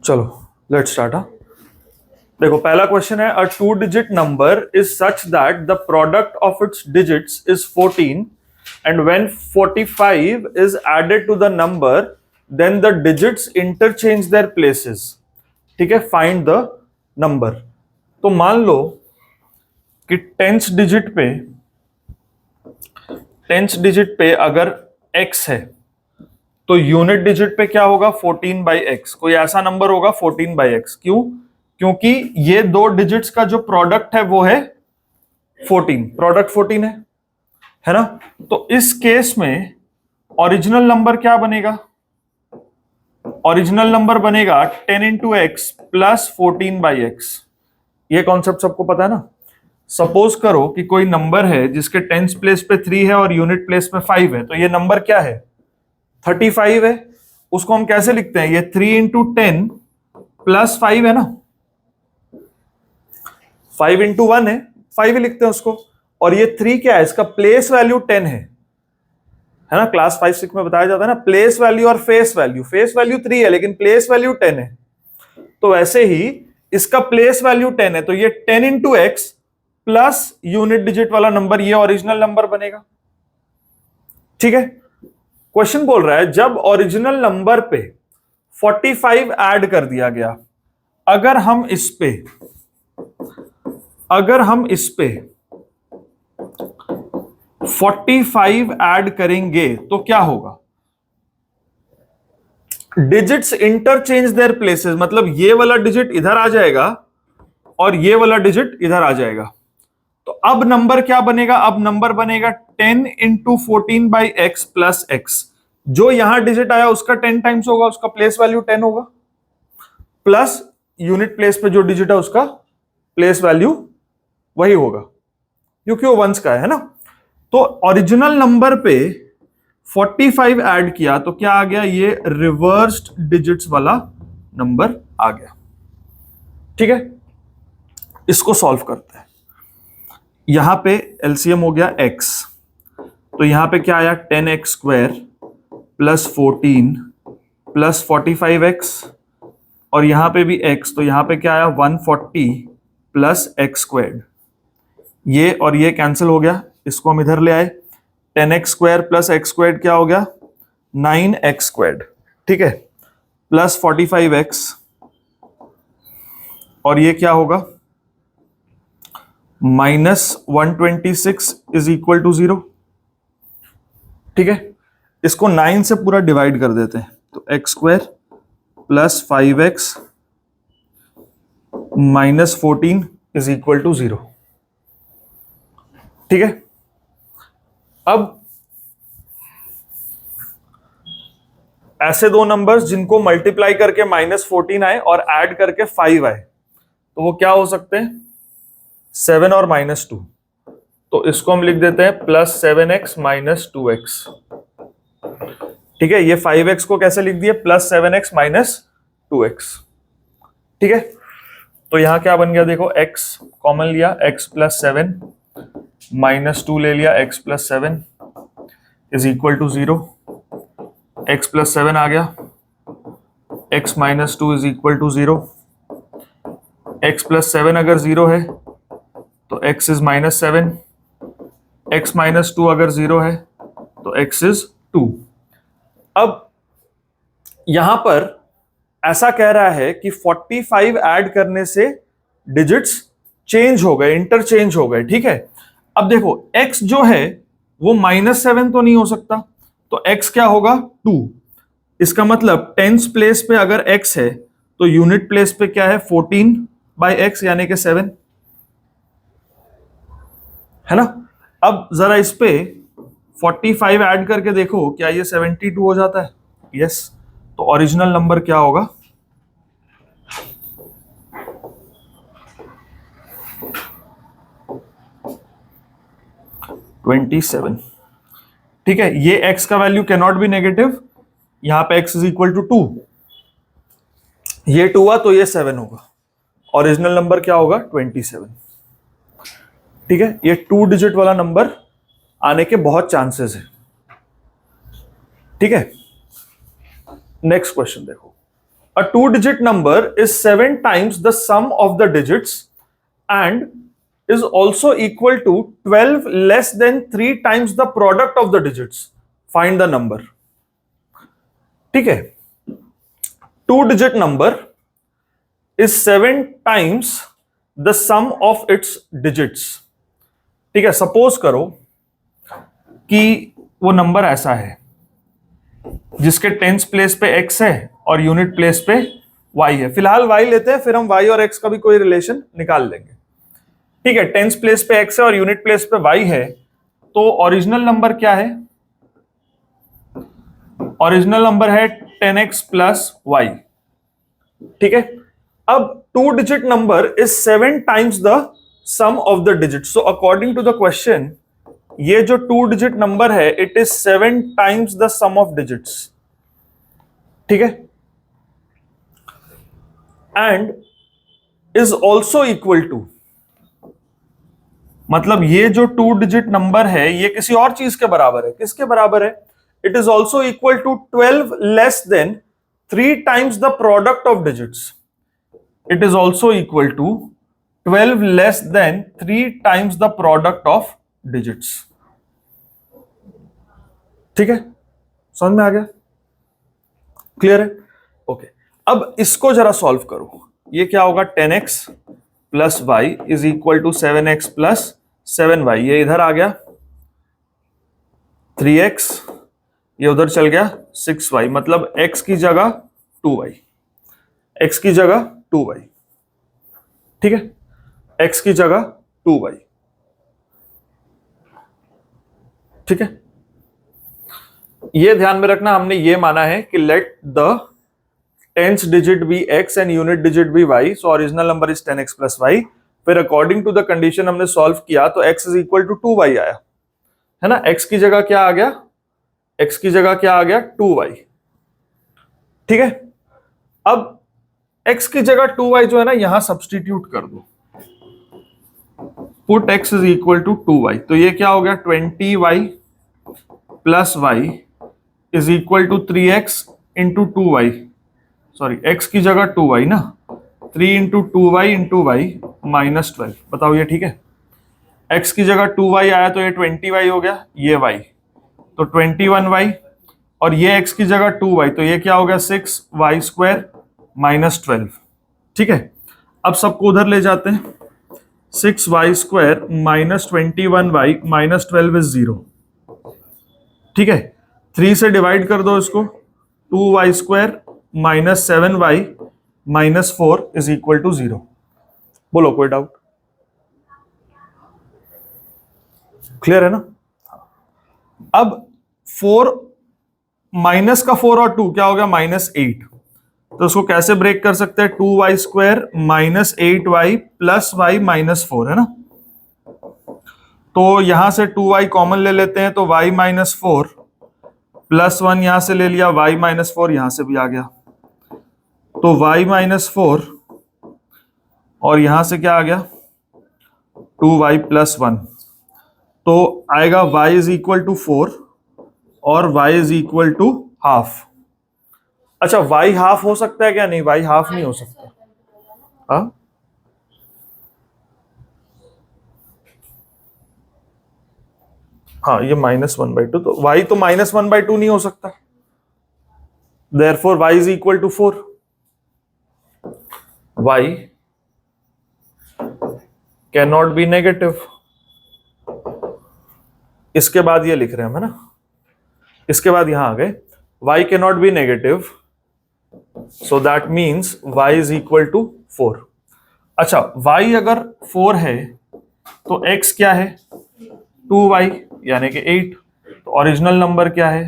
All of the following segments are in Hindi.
चलो लेट्स स्टार्ट। देखो पहला क्वेश्चन है, a 2-digit number is such that the product of its digits is 14 and when 45 is added to the number then the digits interchange their places. ठीक है, फाइंड द नंबर। तो मान लो कि टेंथ डिजिट पे अगर x है तो यूनिट डिजिट पे क्या होगा 14/x। कोई ऐसा नंबर होगा 14/x। क्यों? क्योंकि ये दो डिजिट्स का जो प्रोडक्ट है वो है 14, प्रोडक्ट 14 है ना। तो इस केस में ओरिजिनल नंबर क्या बनेगा? ओरिजिनल नंबर बनेगा 10 into x प्लस 14/x। ये कॉन्सेप्ट सबको पता है ना। सपोज करो कि कोई नंबर है जिसके टेंस प्लेस पे 3 है और यूनिट प्लेस पे 5 है, तो ये नंबर क्या है? 35 है। उसको हम कैसे लिखते हैं? ये 3 into 10 प्लस 5 है ना। 5 into 1 है, 5 ही लिखते हैं उसको। और ये 3 क्या है? इसका प्लेस वैल्यू 10 है ना। क्लास 5-6 में बताया जाता है ना, प्लेस वैल्यू और फेस वैल्यू। फेस वैल्यू 3 है लेकिन प्लेस वैल्यू 10 है। तो वैसे ही इसका प्लेस वैल्यू 10 है, तो ये 10 into x plus unit digit वाला नंबर, ये ओरिजिनल नंबर बनेगा। ठीक है, क्वेश्चन बोल रहा है जब ओरिजिनल नंबर पे 45 ऐड कर दिया गया, अगर हम इस पे 45 ऐड करेंगे तो क्या होगा? डिजिट्स इंटरचेंज देयर प्लेसेस, मतलब ये वाला डिजिट इधर आ जाएगा और ये वाला डिजिट इधर आ जाएगा। तो अब नंबर क्या बनेगा? अब नंबर बनेगा 10 into 14/x प्लस x। जो यहां डिजिट आया उसका 10 टाइम्स होगा, उसका प्लेस वैल्यू 10 होगा, प्लस यूनिट प्लेस पे जो डिजिट है उसका प्लेस वैल्यू वही होगा क्योंकि वो वंस का है ना। तो ओरिजिनल नंबर पे 45 ऐड किया तो क्या आ गया? ये रिवर्स्ड डिजिट्स वाला नंबर आ गया। ठीक है, इसको सॉल्व करते हैं। यहां पे एलसीएम हो गया x, तो यहां पे क्या आया? 10x² प्लस 14 प्लस 45x, और यहां पे भी x, तो यहां पे क्या आया? 140 प्लस x²। ये और ये कैंसिल हो गया, इसको हम इधर ले आए। 10x² प्लस x² क्या हो गया? 9x²। ठीक है, प्लस 45x, और ये क्या होगा? -126 इज इक्वल टू 0। ठीक है, इसको 9 से पूरा डिवाइड कर देते हैं, तो x² plus 5x minus 14 is equal to 0। ठीक है, अब ऐसे दो नंबर्स जिनको मल्टीप्लाई करके -14 आए और ऐड करके 5 आए, तो वो क्या हो सकते हैं? 7 और -2। तो इसको हम लिख देते हैं प्लस 7x माइनस 2x। ठीक है, ये 5x को कैसे लिख दिए? Plus 7x minus 2x। ठीक है, तो यहां क्या बन गया? देखो x कॉमन लिया, x प्लस 7 माइनस 2 ले लिया, x plus 7 is equal to 0। x plus 7 आ गया, x minus 2 is equal to 0। x plus 7 अगर 0 है तो x इज -7, x माइनस 2 अगर 0 है तो x इज 2। अब यहां पर ऐसा कह रहा है कि 45 ऐड करने से डिजिट्स चेंज हो गए, इंटरचेंज हो गए। ठीक है, अब देखो x जो है वो -7 तो नहीं हो सकता, तो x क्या होगा? 2। इसका मतलब टेंस प्लेस पे अगर x है तो यूनिट प्लेस पे क्या है? 14/x यानी कि 7 है ना। अब जरा इस पे 45 ऐड करके देखो, क्या ये 72 हो जाता है? यस। तो ओरिजिनल नंबर क्या होगा? -27। ठीक है, ये x का value can not be negative, यहां पे x इज इक्वल टू 2, ये 2 हुआ तो ये 7 होगा। ओरिजिनल नंबर क्या होगा? 27। ठीक है, ये 2 डिजिट वाला नंबर आने के बहुत चांसेस है। ठीक है, नेक्स्ट क्वेश्चन देखो, a 2-digit number is 7 times the sum of the digits and is also equal to 12 less than 3 times the product of the digits. Find the number. ठीक है, 2-digit number is 7 times the sum of its digits. ठीक है, सपोज करो कि वो नंबर ऐसा है जिसके टेंस प्लेस पे x है और यूनिट प्लेस पे y है. फिलहाल y लेते हैं, फिर हम y और x का भी कोई रिलेशन निकाल लेंगे. ठीक है, टेंस प्लेस पे x है और यूनिट प्लेस पे y है, तो ओरिजिनल नंबर क्या है? ओरिजिनल नंबर है 10x प्लस y. ठीक है, अब 2-digit number is 7 times the sum of the digits. So according to the question, ये जो 2-digit नंबर है it is 7 times the sum of digits. ठीक है, and is also equal to, मतलब ये जो 2-digit नंबर है ये किसी और चीज के बराबर है. किसके बराबर है? It is also equal to 12 less than 3 times the product of digits. It is also equal to 12 less than 3 times the product of digits. ठीक है, समझ में आ गया? क्लियर है? ओके, अब इसको जरा सॉल्व करो. ये क्या होगा? 10x plus y is equal to 7x plus 7y. ये इधर आ गया 3x, ये उधर चल गया 6y, मतलब x की जगह 2y, x की जगह 2y. ठीक है, x की जगह 2y. ठीक है, ये ध्यान में रखना, हमने ये माना है कि let the tens digit be x and unit digit be y. So original number is 10x plus y. फिर अकॉर्डिंग टू द कंडीशन हमने सॉल्व किया तो x is equal to 2y आया, है ना. x की जगह क्या आ गया? x की जगह क्या आ गया? 2y. ठीक है, अब x की जगह 2y जो है ना, यहां सब्सटीट्यूट कर दो. Put x is equal to 2y. तो ये क्या हो गया? 20y plus y is equal to 3x into 2y. Sorry, x की जगह 2y ना, 3 into 2y into y minus 12. बताओ ये ठीक है? x की जगह 2y आया तो ये 20y हो गया, ये y तो 21y, और ये x की जगह 2y तो ये क्या हो गया? 6y square minus 12. ठीक है, अब सबको उधर ले जाते हैं. 6y square minus 21y minus 12 is 0. ठीक है, 3 से डिवाइड कर दो इसको. 2y square minus 7y minus 4 is equal to 0. बोलो, कोई डाउट? क्लियर है ना? अब 4 माइनस का 4 और 2 क्या हो गया? माइनस 8. तो उसको कैसे ब्रेक कर सकते हैं? 2y square minus 8y plus y minus 4, है ना. तो यहां से 2y कॉमन ले लेते हैं, तो y माइनस 4 प्लस 1 यहां से ले लिया, y माइनस 4 यहां से भी आ गया, तो y माइनस 4 और यहां से क्या आ गया? 2y plus 1. तो आएगा y इज इक्वल टू 4 और y is equal to half. अच्छा, y हाफ हो सकता है क्या? नहीं, y हाफ नहीं हो सकता. हाँ, ये -1/2, तो y तो -1/2 नहीं हो सकता. Therefore y is equal to 4. y can not be negative. इसके बाद ये लिख रहे हैं हम, है ना. इसके बाद यहां आ गए y can not be negative, so that means y is equal to 4. अच्छा, y अगर 4 है तो x क्या है? 2y यानी कि 8. तो ओरिजिनल नंबर क्या है?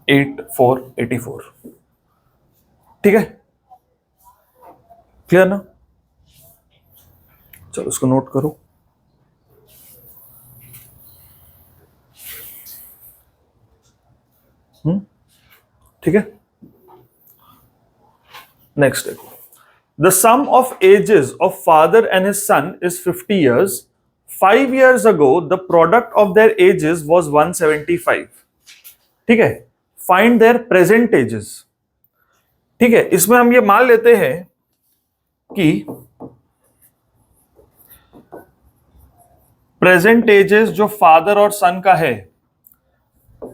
8484. ठीक है, क्लियर ना? चलो इसको नोट करो. ठीक है, नेक्स्ट देखो. The sum of ages of father and his son is 50 years. 5 years ago, the product of their ages was 175. ठीक है, फाइंड देयर प्रेजेंट एजेस। ठीक है, इसमें हम ये मान लेते हैं कि प्रेजेंट एजेस जो फादर और सन का है,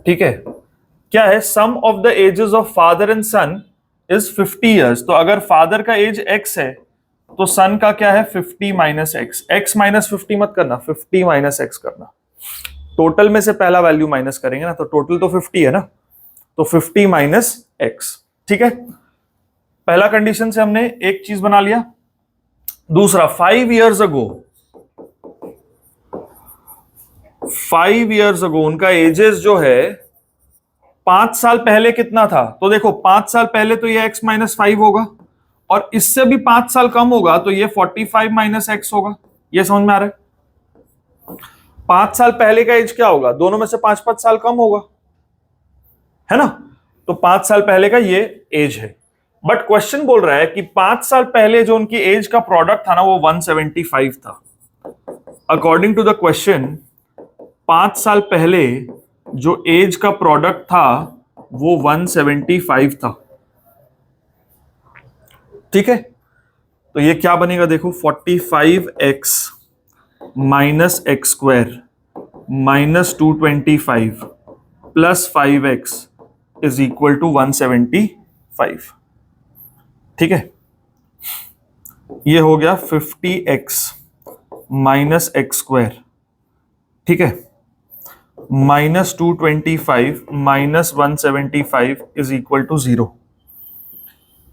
ठीक है, क्या है, sum of the ages of father and son is 50 years. तो अगर फादर का एज x है तो सन का क्या है 50 माइनस एक्स। एक्स माइनस 50 मत करना, 50 माइनस एक्स करना। टोटल में से पहला वैल्यू माइनस करेंगे ना, तो टोटल तो 50 है ना, तो 50 माइनस एक्स। ठीक है, पहला कंडीशन से हमने एक चीज बना लिया। दूसरा, 5 ईयर्स अगो उनका एजेस जो है 5 साल पहले कितना था। तो देखो 5 साल पहले तो ये x माइनस 5 होगा, और इससे भी 5 साल कम होगा तो ये 45 माइनस एक्स होगा। ये समझ में आ रहा है? 5 साल पहले का एज क्या होगा, दोनों में से 5-5 साल कम होगा, है ना। तो 5 साल पहले का ये एज है। बट क्वेश्चन बोल रहा है कि 5 साल पहले जो उनकी एज का प्रोडक्ट था ना वो 175 था। अकॉर्डिंग टू द क्वेश्चन 5 साल पहले जो एज का प्रोडक्ट था वो 175 था। ठीक है, तो ये क्या बनेगा देखो, 45x minus x square minus 225 plus 5x is equal to 175। ठीक है, ये हो गया 50x माइनस एक्स स्क्वायर, ठीक है, minus 225 minus 175 is equal to 0।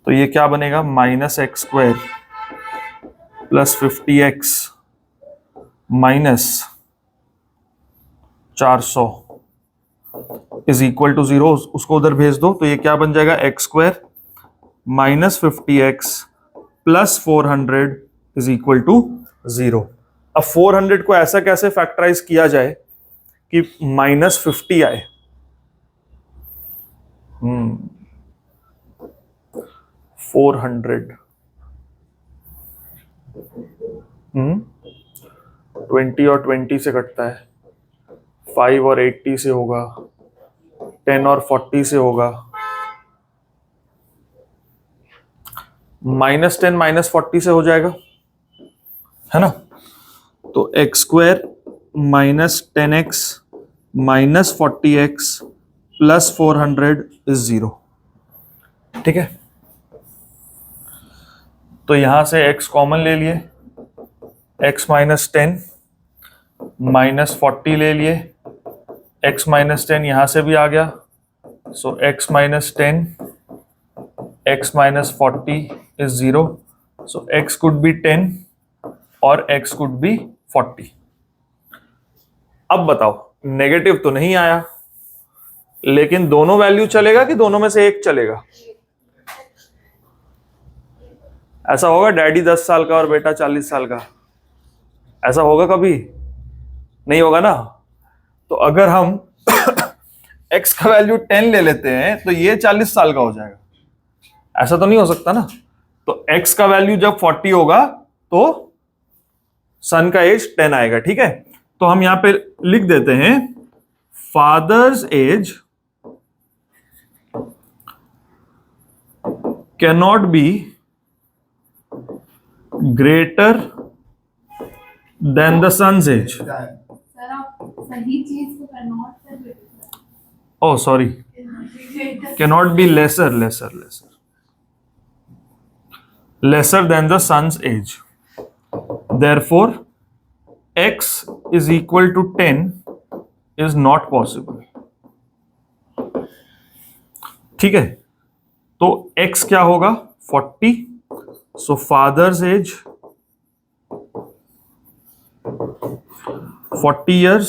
तो ये क्या बनेगा, minus x square plus 50x minus 400 is equal to 0। उसको उधर भेज दो तो ये क्या बन जाएगा, x square minus 50x plus 400 is equal to 0। अब 400 को ऐसा कैसे फैक्टराइज किया जाए कि माइनस 50 आए। 400 20 और 20 से कटता है, 5 और 80 से होगा, 10 और 40 से होगा, माइनस 10 माइनस 40 से हो जाएगा, है ना। तो x square minus 10x minus 40x plus 400 is 0। ठीक है, तो यहां से x कॉमन ले लिए, x माइनस 10 माइनस 40 ले लिए, x माइनस 10 यहां से भी आ गया, सो x minus 10 x minus 40 is 0। So x could be 10 और x कुड बी 40। अब बताओ, नेगेटिव तो नहीं आया, लेकिन दोनों वैल्यू चलेगा कि दोनों में से एक चलेगा। ऐसा होगा डैडी 10 साल का और बेटा 40 साल का, ऐसा होगा कभी? नहीं होगा ना। तो अगर हम x का वैल्यू 10 ले लेते हैं तो ये 40 साल का हो जाएगा, ऐसा तो नहीं हो सकता ना। तो x का वैल्यू जब 40 होगा तो सन का एज 10 आएगा। ठीक है, तो हम यहां पे लिख देते हैं father's age cannot be greater than the son's age. Sir आप सही चीज को कैनॉट कर देते हैं। Oh sorry, cannot be lesser than the son's age. Therefore, x is equal to 10 is not possible। ठीक है, तो x क्या होगा 40, so father's age 40 years,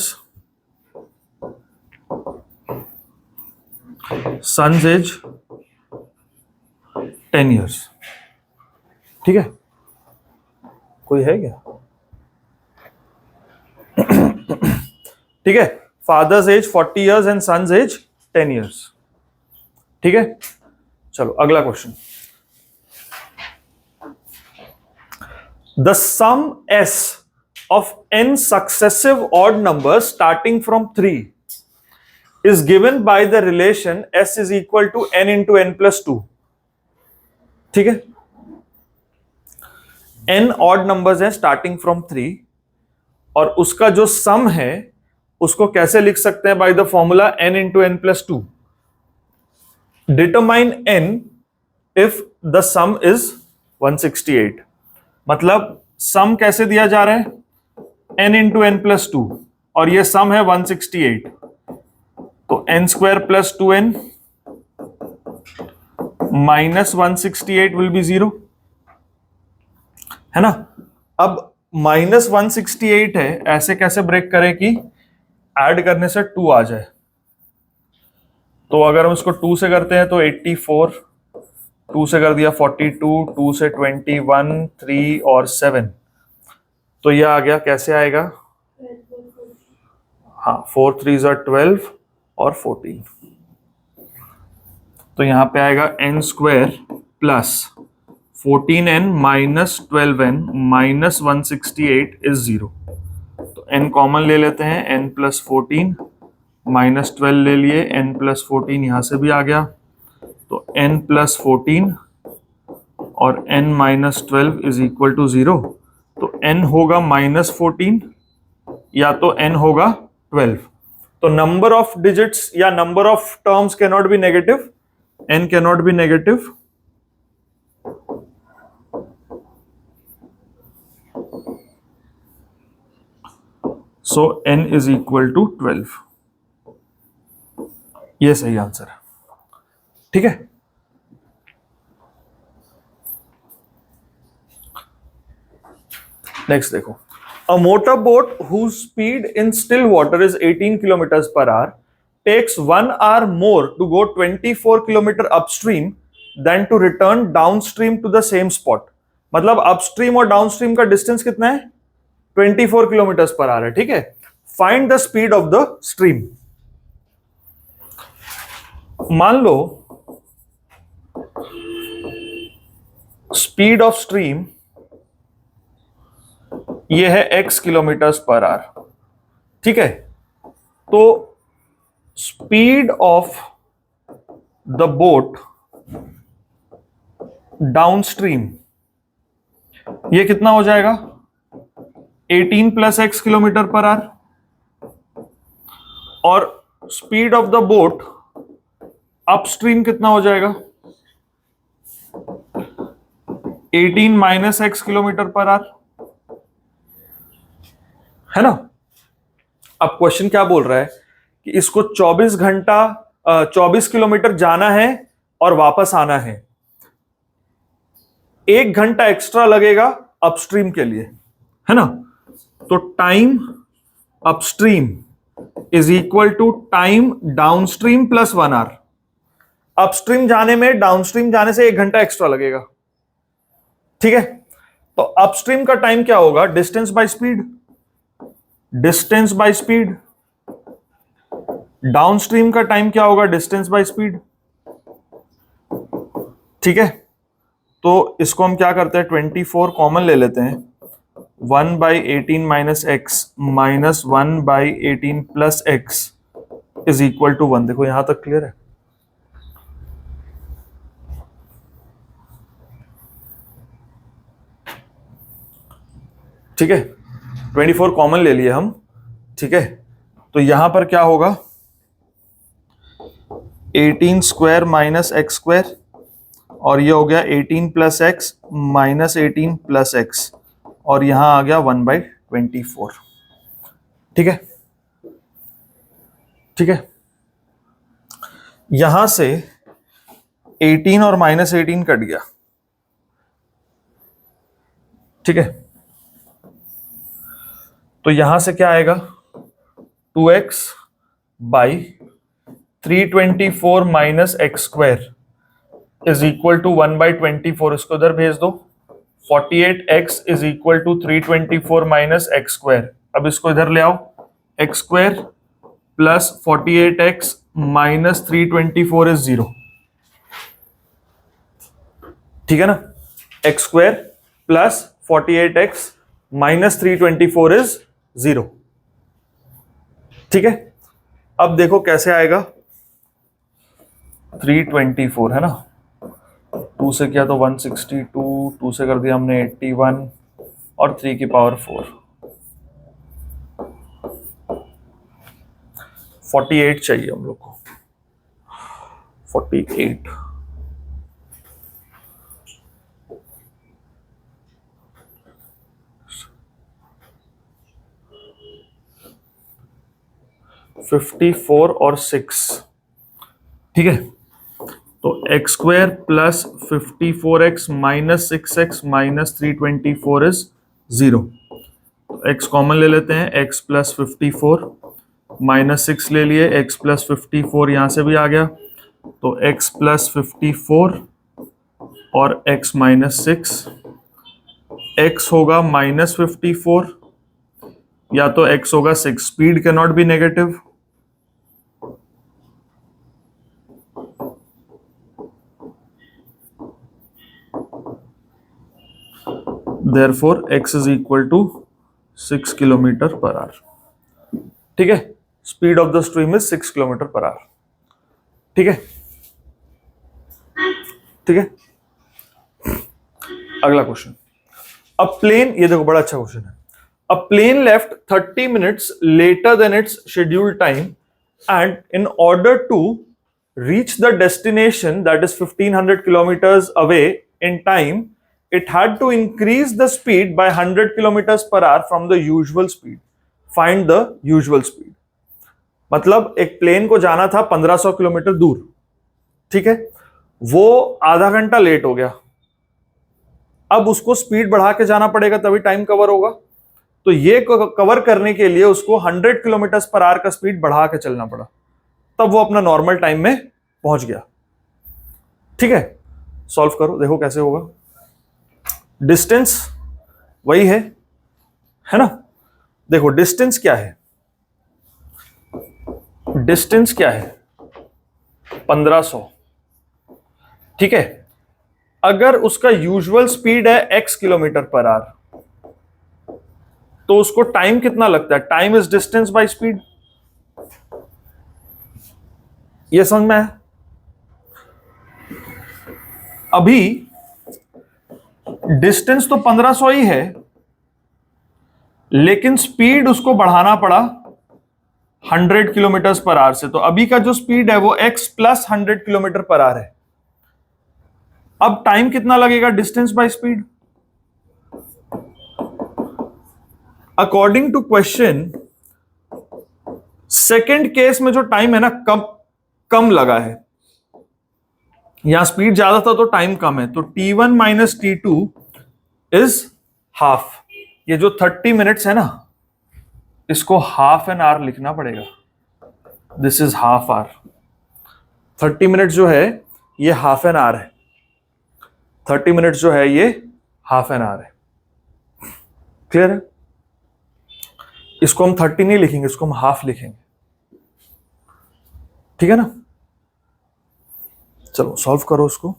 son's age 10 years। ठीक है, कोई है क्या? ठीक है, father's age 40 years and son's age 10 years. ठीक है, चलो अगला क्वेश्चन। The sum s of n successive odd numbers starting from 3 is given by the relation s is equal to n into n plus 2. ठीक है, n ऑड नंबर्स है स्टार्टिंग फ्रॉम 3 और उसका जो सम है उसको कैसे लिख सकते हैं? By the formula n into n plus 2. Determine n if the sum is 168. मतलब सम कैसे दिया जा रहा है? n इंटू एन प्लस 2 और ये सम है 168. तो n square plus 2n minus 168 will be 0, है ना. अब माइनस 168 है, ऐसे कैसे ब्रेक करें कि ऐड करने से 2 आ जाए? तो अगर हम इसको 2 से करते हैं तो 84, 2 से कर दिया 42, 2 से 21, 3 और 7, तो ये आ गया. कैसे आएगा? हाँ, 4 3 12 और 14. तो यहां पे आएगा n square plus 14n minus 12n minus 168 is 0. तो n कॉमन ले लेते हैं, n प्लस 14 माइनस 12 ले लिए, n प्लस 14 यहां से भी आ गया. तो n प्लस 14 और n minus 12 is equal to 0. तो n होगा माइनस 14 या तो n होगा 12. तो नंबर ऑफ डिजिट्स या number of terms can not be negative, n cannot be negative. So n is equal to 12. ये सही आंसर है. ठीक है, नेक्स्ट देखो. A motorboat whose speed in still water is 18 kilometers per hour takes 1 hour more to go 24 kilometer upstream than to return downstream to the same spot. मतलब अपस्ट्रीम और डाउनस्ट्रीम का डिस्टेंस कितना है? 24 किलोमीटर पर आवर है. ठीक है, find the speed of the stream. मान लो स्पीड ऑफ स्ट्रीम ये है x किलोमीटर्स पर आवर. ठीक है, तो speed of the boat downstream ये कितना हो जाएगा? 18 plus x kilometre per hour. और speed of the boat upstream कितना हो जाएगा? 18 minus x kilometre per hour, है ना. अब क्वेश्चन क्या बोल रहा है कि इसको 24 किलोमीटर जाना है और वापस आना है. 1 घंटा एक्स्ट्रा लगेगा अपस्ट्रीम के लिए, है ना. तो time upstream is equal to time downstream plus 1 hour. Upstream जाने में डाउनस्ट्रीम जाने से 1 घंटा एक्स्ट्रा लगेगा. ठीक है, तो अपस्ट्रीम का टाइम क्या होगा? Distance by speed. Distance by speed. Downstream का टाइम क्या होगा? Distance by speed. ठीक है, तो इसको हम क्या करते हैं? 24 कॉमन ले लेते हैं. 1 by 18 minus x minus 1 by 18 plus x is equal to 1. देखो यहां तक क्लियर है. ठीक है, 24 कॉमन ले लिए हम. ठीक है, तो यहां पर क्या होगा? 18 स्क्वायर माइनस एक्स स्क्वायर और ये हो गया 18 plus x minus 18 plus x और यहां आ गया 1 बाई 24. ठीक है, ठीक है, यहां से 18 और माइनस 18 कट गया. ठीक है, तो यहां से क्या आएगा? 2x by 324 minus x square is equal to 1 by 24. इसको इधर भेज दो. 48x is equal to 324 minus x square. अब इसको इधर ले आओ. X square plus 48x minus 324 is 0. ठीक है ना. X square plus 48x minus 324 is 0. ठीक है, अब देखो कैसे आएगा, 324 है ना, 2 से किया तो 162, 2 से कर दिया हमने 81 और 3 की पावर 4, 48 चाहिए हम लोग को, 48। फिफ्टी फोर और 6, ठीक है। तो x square plus 54x minus 6x minus 324 is 0। X common ले लेते हैं, x प्लस 54 माइनस 6 ले लिए, x प्लस 54 यहां से भी आ गया, तो x प्लस 54 और x माइनस 6, x होगा माइनस 54 या तो x होगा 6, speed can not be negative, therefore x is equal to 6 kilometre per hour. ठीक है, speed of the stream is 6 kilometre per hour. ठीक है, ठीक है। अगला क्वेश्चन, अ प्लेन, ये देखो बड़ा अच्छा क्वेश्चन है। A plane left 30 minutes later than its scheduled time and in order to reach the destination that is 1500 kilometers away in time, it had to increase the speed by 100 kilometers per hour from the usual speed. Find the usual speed. मतलब एक प्लेन को जाना था 1500 किलोमीटर दूर, ठीक है, वो आधा घंटा लेट हो गया, अब उसको स्पीड बढ़ा के जाना पड़ेगा तभी टाइम कवर होगा। तो ये कवर करने के लिए उसको 100 किलोमीटर पर आवर का स्पीड बढ़ा के चलना पड़ा, तब वो अपना नॉर्मल टाइम में पहुंच गया। ठीक है, सॉल्व करो, देखो कैसे होगा। डिस्टेंस वही है ना, देखो डिस्टेंस क्या है, डिस्टेंस क्या है 1500, ठीक है। अगर उसका यूजुअल स्पीड है x किलोमीटर पर आवर, तो उसको टाइम कितना लगता है, time is distance by speed. ये समझ में है। अभी डिस्टेंस तो 1500 ही है, लेकिन स्पीड उसको बढ़ाना पड़ा 100 किलोमीटर पर आवर से, तो अभी का जो स्पीड है वो x plus 100 kilometre per hour है। अब टाइम कितना लगेगा distance by speed, according to question second case में जो टाइम है ना कम कम लगा है, यहां स्पीड ज्यादा था तो टाइम कम है, तो t1 minus t2 is half. ये जो 30 मिनट्स है ना, इसको हाफ एन आवर लिखना पड़ेगा, this is half hour. 30 minute जो है ये हाफ एन आवर है, 30 मिनट्स जो है ये हाफ एन आवर है। क्लियर है, इसको हम 30 नहीं लिखेंगे, इसको हम हाफ लिखेंगे, ठीक है ना। चलो सॉल्व करो उसको।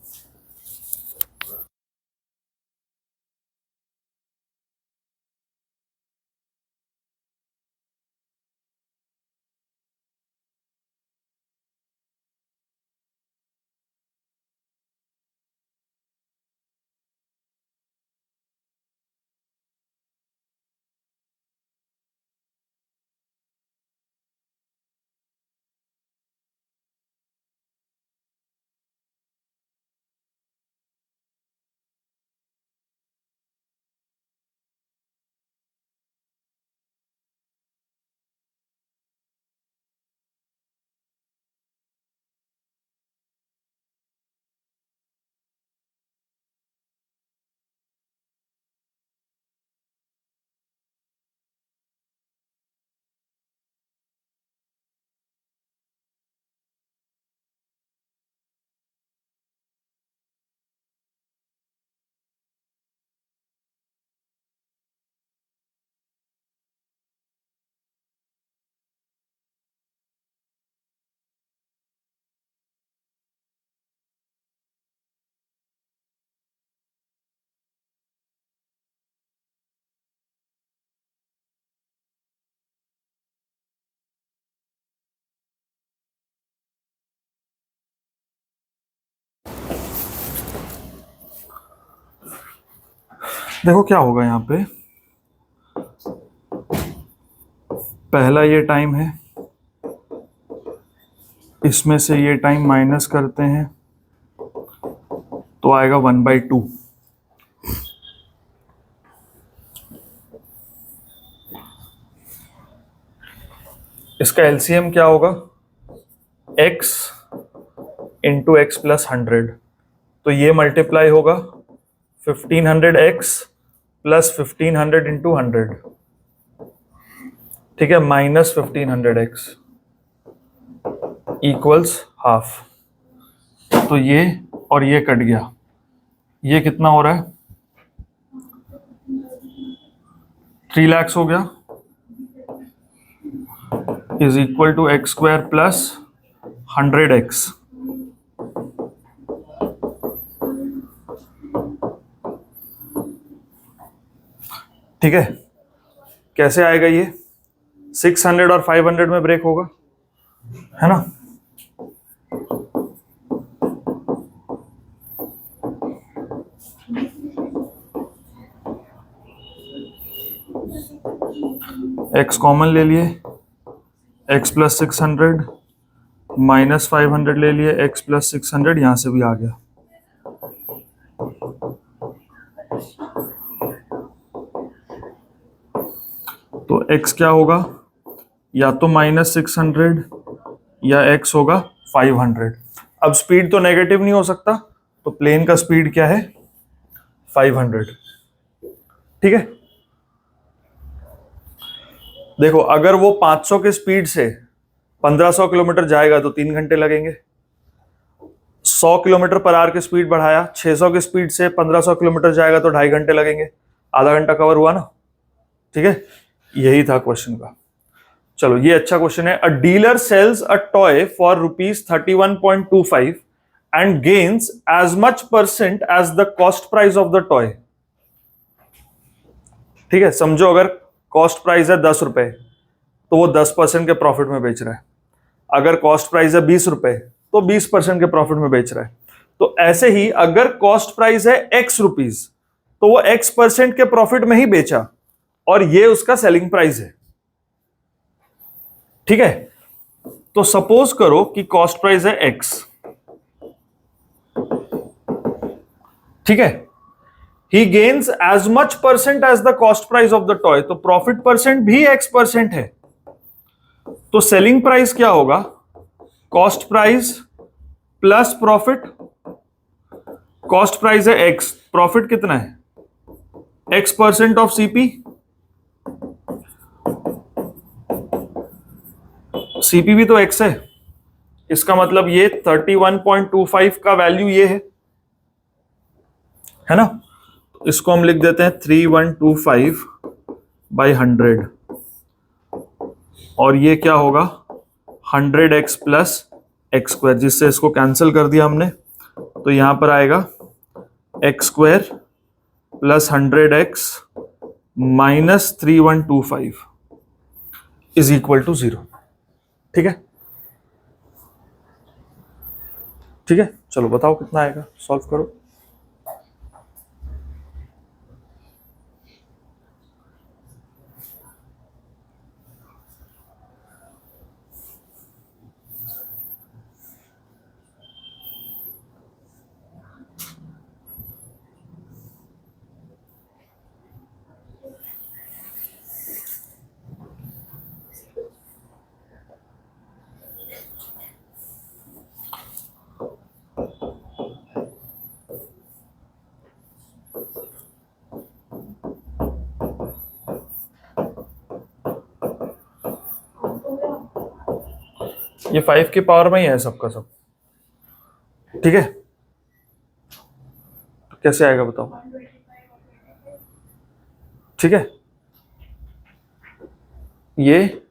देखो क्या होगा यहाँ पे, पहला ये टाइम है, इसमें से ये टाइम माइनस करते हैं तो आएगा 1/2। इसका एलसीएम क्या होगा, x इंटू एक्स प्लस 100, तो ये मल्टीप्लाई होगा 1500x प्लस 1500 इंटू 100, ठीक है, माइनस 1500x इक्वल्स हाफ। तो ये और ये कट गया, ये कितना हो रहा है, 3 लाख हो गया, is equal to x square plus 100x। ठीक है, कैसे आएगा ये, 600 और 500 में ब्रेक होगा, है ना। x कॉमन ले लिए, x प्लस 600 माइनस 500 ले लिए, x प्लस 600 यहां से भी आ गया। तो x क्या होगा, या तो माइनस 600 या x होगा 500। अब स्पीड तो नेगेटिव नहीं हो सकता, तो प्लेन का स्पीड क्या है, 500। ठीक है, देखो अगर वो 500 के स्पीड से 1500 किलोमीटर जाएगा तो 3 घंटे लगेंगे। 100 किलोमीटर पर आवर की स्पीड बढ़ाया, 600 की स्पीड से 1500 किलोमीटर जाएगा तो 2.5 घंटे लगेंगे। आधा घंटा कवर हुआ ना। ठीक है, यही था क्वेश्चन का। चलो ये अच्छा क्वेश्चन है। A dealer sells a toy for ₹31.25 and gains as much percent as the cost price of the toy. ठीक है, समझो अगर कॉस्ट प्राइस है 10 रुपए तो वो 10% के प्रॉफिट में बेच रहा है। अगर कॉस्ट प्राइस है 20 रुपए तो 20% के प्रॉफिट में बेच रहा है। तो ऐसे ही अगर कॉस्ट प्राइस है X रुपीज तो वो X% के प्रॉफिट में ही बेचा और ये उसका सेलिंग प्राइस है। ठीक है, तो सपोज करो कि कॉस्ट प्राइस है X। ठीक है, he gains as much percent as the cost price of the toy, तो प्रॉफिट परसेंट भी X% है। तो सेलिंग प्राइस क्या होगा, cost price plus profit. Cost price है X, प्रॉफिट कितना है, X% ऑफ CP। CP भी तो X है, इसका मतलब ये 31.25 का वैल्यू ये है ना। इसको हम लिख देते हैं 3125 बाई 100 और ये क्या होगा 100x प्लस एक्स स्क्वायर, जिससे इसको कैंसिल कर दिया हमने तो यहां पर आएगा x square plus 100x minus 3125 is equal to 0। ठीक है, ठीक है, चलो बताओ कितना आएगा, सॉल्व करो। ये 5 की पावर में ही है सबका सब। ठीक है, तो कैसे आएगा बताओ। ठीक है, ये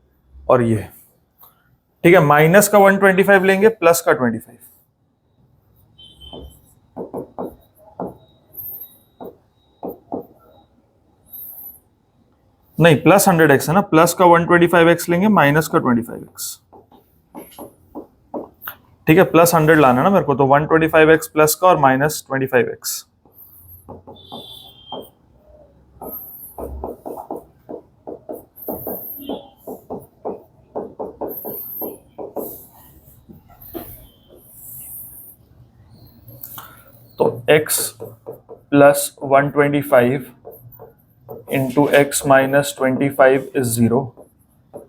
और ये। ठीक है, माइनस का 125 लेंगे, प्लस का 25। नहीं, प्लस 100x है ना, प्लस का 125x लेंगे, माइनस का 25x। ठीक है, प्लस 100 लाना ना मेरे को, तो 125x प्लस का और माइनस 25x। तो x plus 125 into X minus 25 is 0.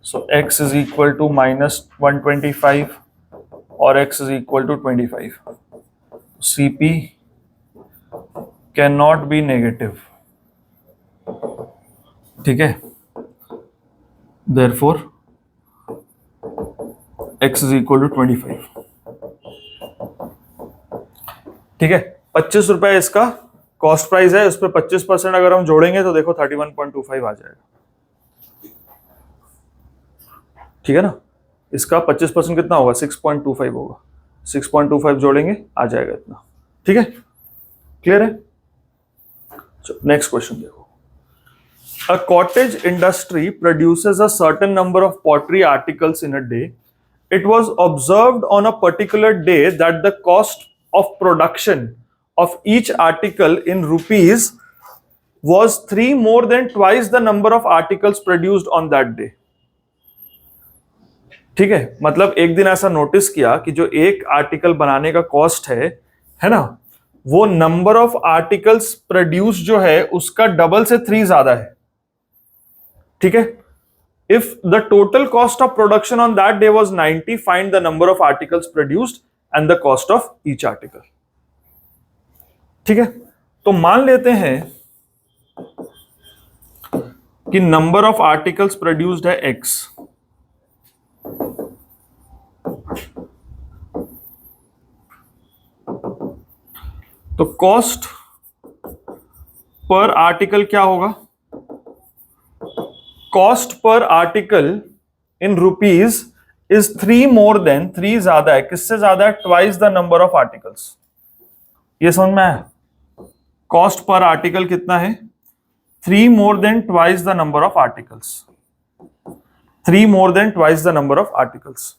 So x is equal to minus 125 और x is equal to 25. CP can not be negative. ठीक है, therefore x is equal to 25. ठीक है, 25 रुपए इसका कॉस्ट प्राइस है. उस पर 25% अगर हम जोड़ेंगे तो देखो 31.25 आ जाएगा. ठीक है ना, इसका 25% कितना होगा? 6.25 होगा. 6.25 जोड़ेंगे आ जाएगा इतना. ठीक है, क्लियर है. नेक्स्ट क्वेश्चन देखो. A cottage industry produces a certain number of pottery articles in a day. It was observed on a particular day that the cost of production of each article in rupees was 3 more than twice the number of articles produced on that day. ठीक है, मतलब एक दिन ऐसा नोटिस किया कि जो एक आर्टिकल बनाने का कॉस्ट है ना, वो नंबर ऑफ आर्टिकल्स प्रोड्यूस जो है उसका डबल से 3 ज्यादा है. ठीक है, if the total cost of production on that day was 90, find the number of articles produced and the cost of each article. ठीक है, तो मान लेते हैं कि नंबर ऑफ आर्टिकल्स प्रोड्यूस्ड है x. तो कॉस्ट पर आर्टिकल क्या होगा? Cost per article in rupees is 3 more than, 3 ज्यादा है. किससे ज्यादा है? Twice the number of articles. ये समझ में आया? कॉस्ट पर आर्टिकल कितना है? 3 more than twice the number of articles. 3 more than twice the number of articles.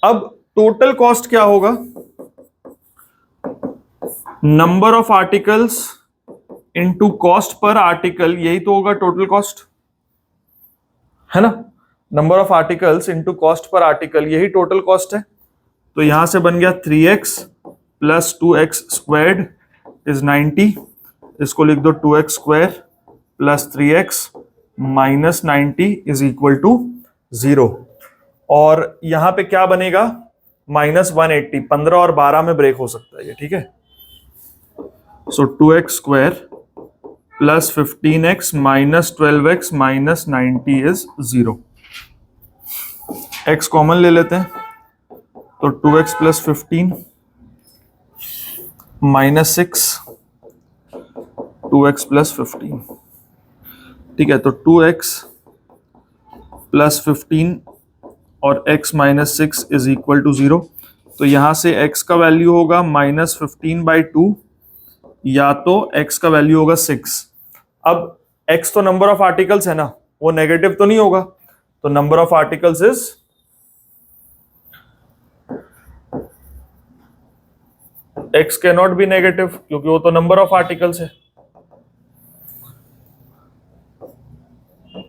अब टोटल कॉस्ट क्या होगा? Number of articles into cost per article, यही तो होगा टोटल कॉस्ट, है ना. Number of articles into cost per article, यही टोटल कॉस्ट है. तो यहां से बन गया 3x plus 2x squared is 90. इसको लिख दो 2x square plus 3x minus 90 is equal to 0. और यहां पे क्या बनेगा? माइनस 180. 15 और 12 में ब्रेक हो सकता है ये. ठीक है, सो 2x square plus 15x minus 12x minus 90 is 0. x common ले लेते हैं, तो 2x plus 15 minus 6 2x plus 15. ठीक है, तो 2x प्लस 15 और x minus 6 is equal to 0. तो यहां से x का वैल्यू होगा माइनस 15/2 या तो x का वैल्यू होगा 6. अब x तो नंबर ऑफ आर्टिकल्स है ना, वो नेगेटिव तो नहीं होगा. तो number of articles is x can not be negative क्योंकि वो तो नंबर ऑफ आर्टिकल्स है.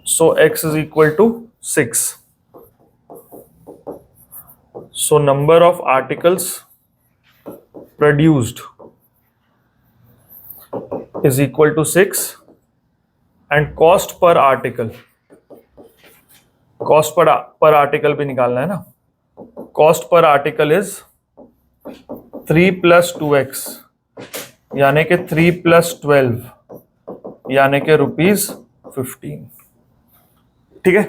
So x is equal to 6. So number of articles produced is equal to 6 and cost per article, cost per article भी निकालना है ना. cost per article is 3 plus 2x यानी कि 3 plus 12 यानी कि ₹15. ठीक है.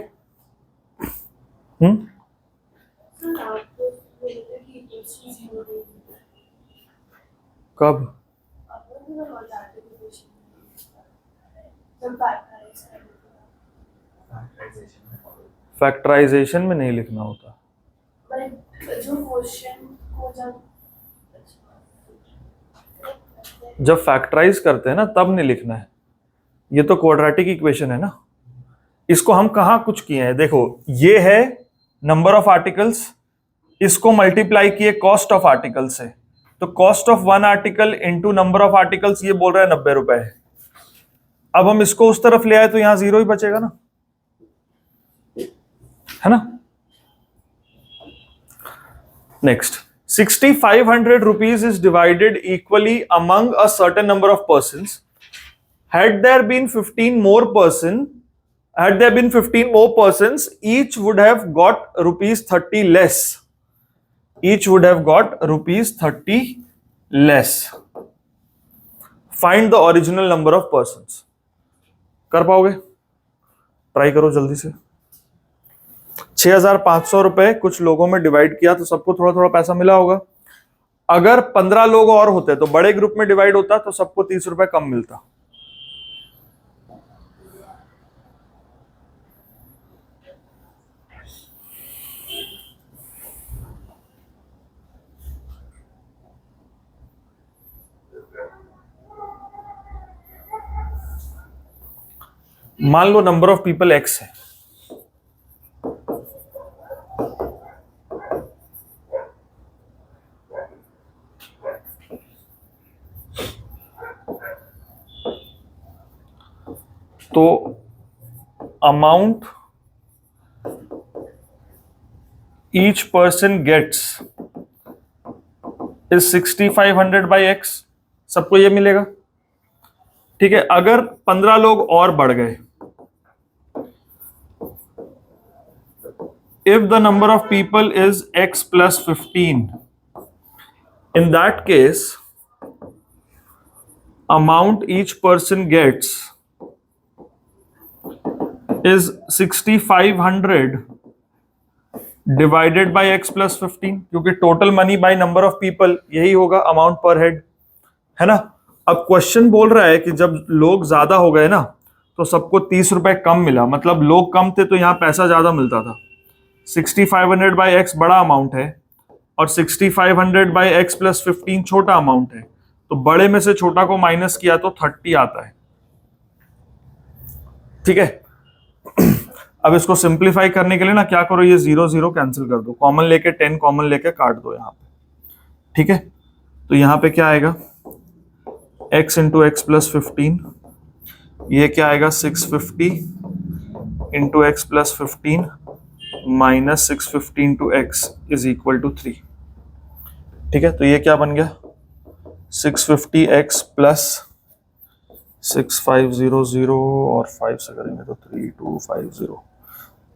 कब? फैक्टराइजेशन में नहीं लिखना होता. जब फैक्टराइज करते हैं ना तब नहीं लिखना है. ये तो क्वाड्रेटिक इक्वेशन है ना. इसको हम कहाँ कुछ किए हैं? देखो, ये है नंबर ऑफ आर्टिकल्स, इसको मल्टीप्लाई किए कॉस्ट ऑफ आर्टिकल से. तो cost of 1 article into number of articles, ये बोल रहा है 90 रुपए है. अब हम इसको उस तरफ ले आए तो यहां 0 ही बचेगा ना, है ना. Next, 6,500 rupees is divided equally among a certain number of persons. Had there been 15 more persons, each would have got rupees 30 less. Each would have got rupees 30 less. Find the original number of persons. कर पाओगे? ट्राई करो जल्दी से. 6,500 रुपए कुछ लोगों में डिवाइड किया तो सबको थोड़ा थोड़ा पैसा मिला होगा. अगर 15 लोग और होते तो बड़े ग्रुप में डिवाइड होता तो सबको 30 रुपए कम मिलता. मान लो नंबर ऑफ पीपल एक्स है. तो amount each person gets is 6,500 by x. सबको ये मिलेगा. ठीक है. अगर 15 लोग और बढ़ गए, if the number of people is x plus 15, in that case amount each person gets is 6,500 divided by x plus 15, क्योंकि total money by number of people यही होगा अमाउंट पर हेड, है ना. अब क्वेश्चन बोल रहा है कि जब लोग ज्यादा हो गए ना तो सबको 30 रुपए कम मिला. मतलब लोग कम थे तो यहां पैसा ज्यादा मिलता था. 6,500 बाई एक्स बड़ा अमाउंट है और 6,500 बाई एक्स प्लस 15 छोटा अमाउंट है. तो बड़े में से छोटा को माइनस किया तो 30 आता है. ठीक है. अब इसको सिंप्लीफाई करने के लिए ना क्या करो, ये 0 0 कैंसिल कर दो, कॉमन लेके 10 कॉमन लेके काट दो यहां पे. ठीक है. तो यहां पे क्या आएगा, x इंटू एक्स प्लस 15. ये क्या आएगा, 650 into x plus 15 minus 650 into x is equal to 3. ठीक है. तो ये क्या बन गया, 650x प्लस 6500 और 5 से करेंगे तो 3250,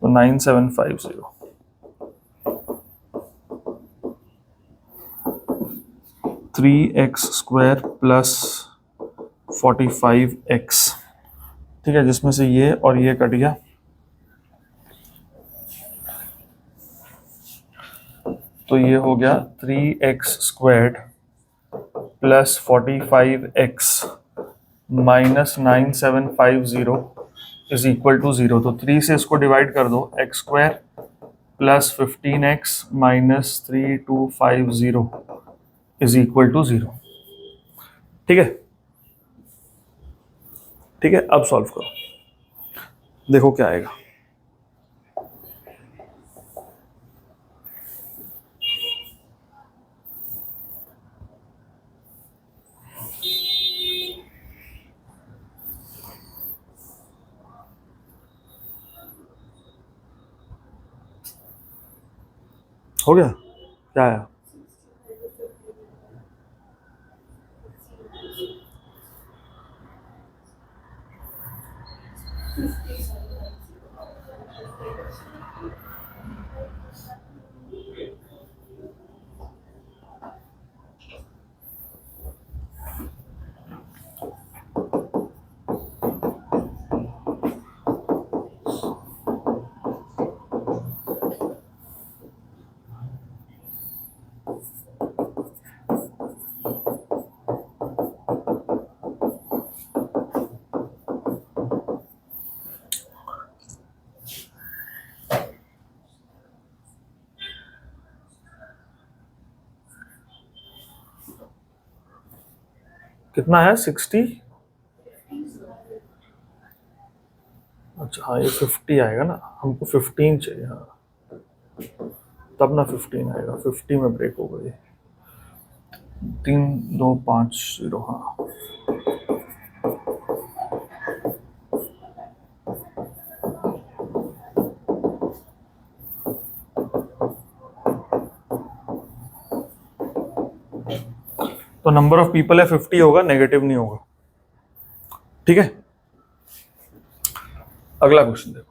तो 9750. Three x square plus 45x. ठीक है. जिसमें से ये और ये कट गया. तो ये हो गया 3x squared plus 45x minus 9750 is equal to 0. तो 3 से इसको डिवाइड कर दो, x square plus 15x minus 3250 is equal to 0. ठीक है. ठीक है. अब सॉल्व करो, देखो क्या आएगा. हो गया. क्या आया, कितना है 60. अच्छा हाँ, ये 50 आएगा ना, हमको 15 चाहिए. हाँ तब ना 15 आएगा, 50 में ब्रेक होगा ये. 3250. हाँ तो नंबर ऑफ पीपल है 50 होगा, नेगेटिव नहीं होगा। ठीक है, अगला क्वेश्चन देखो।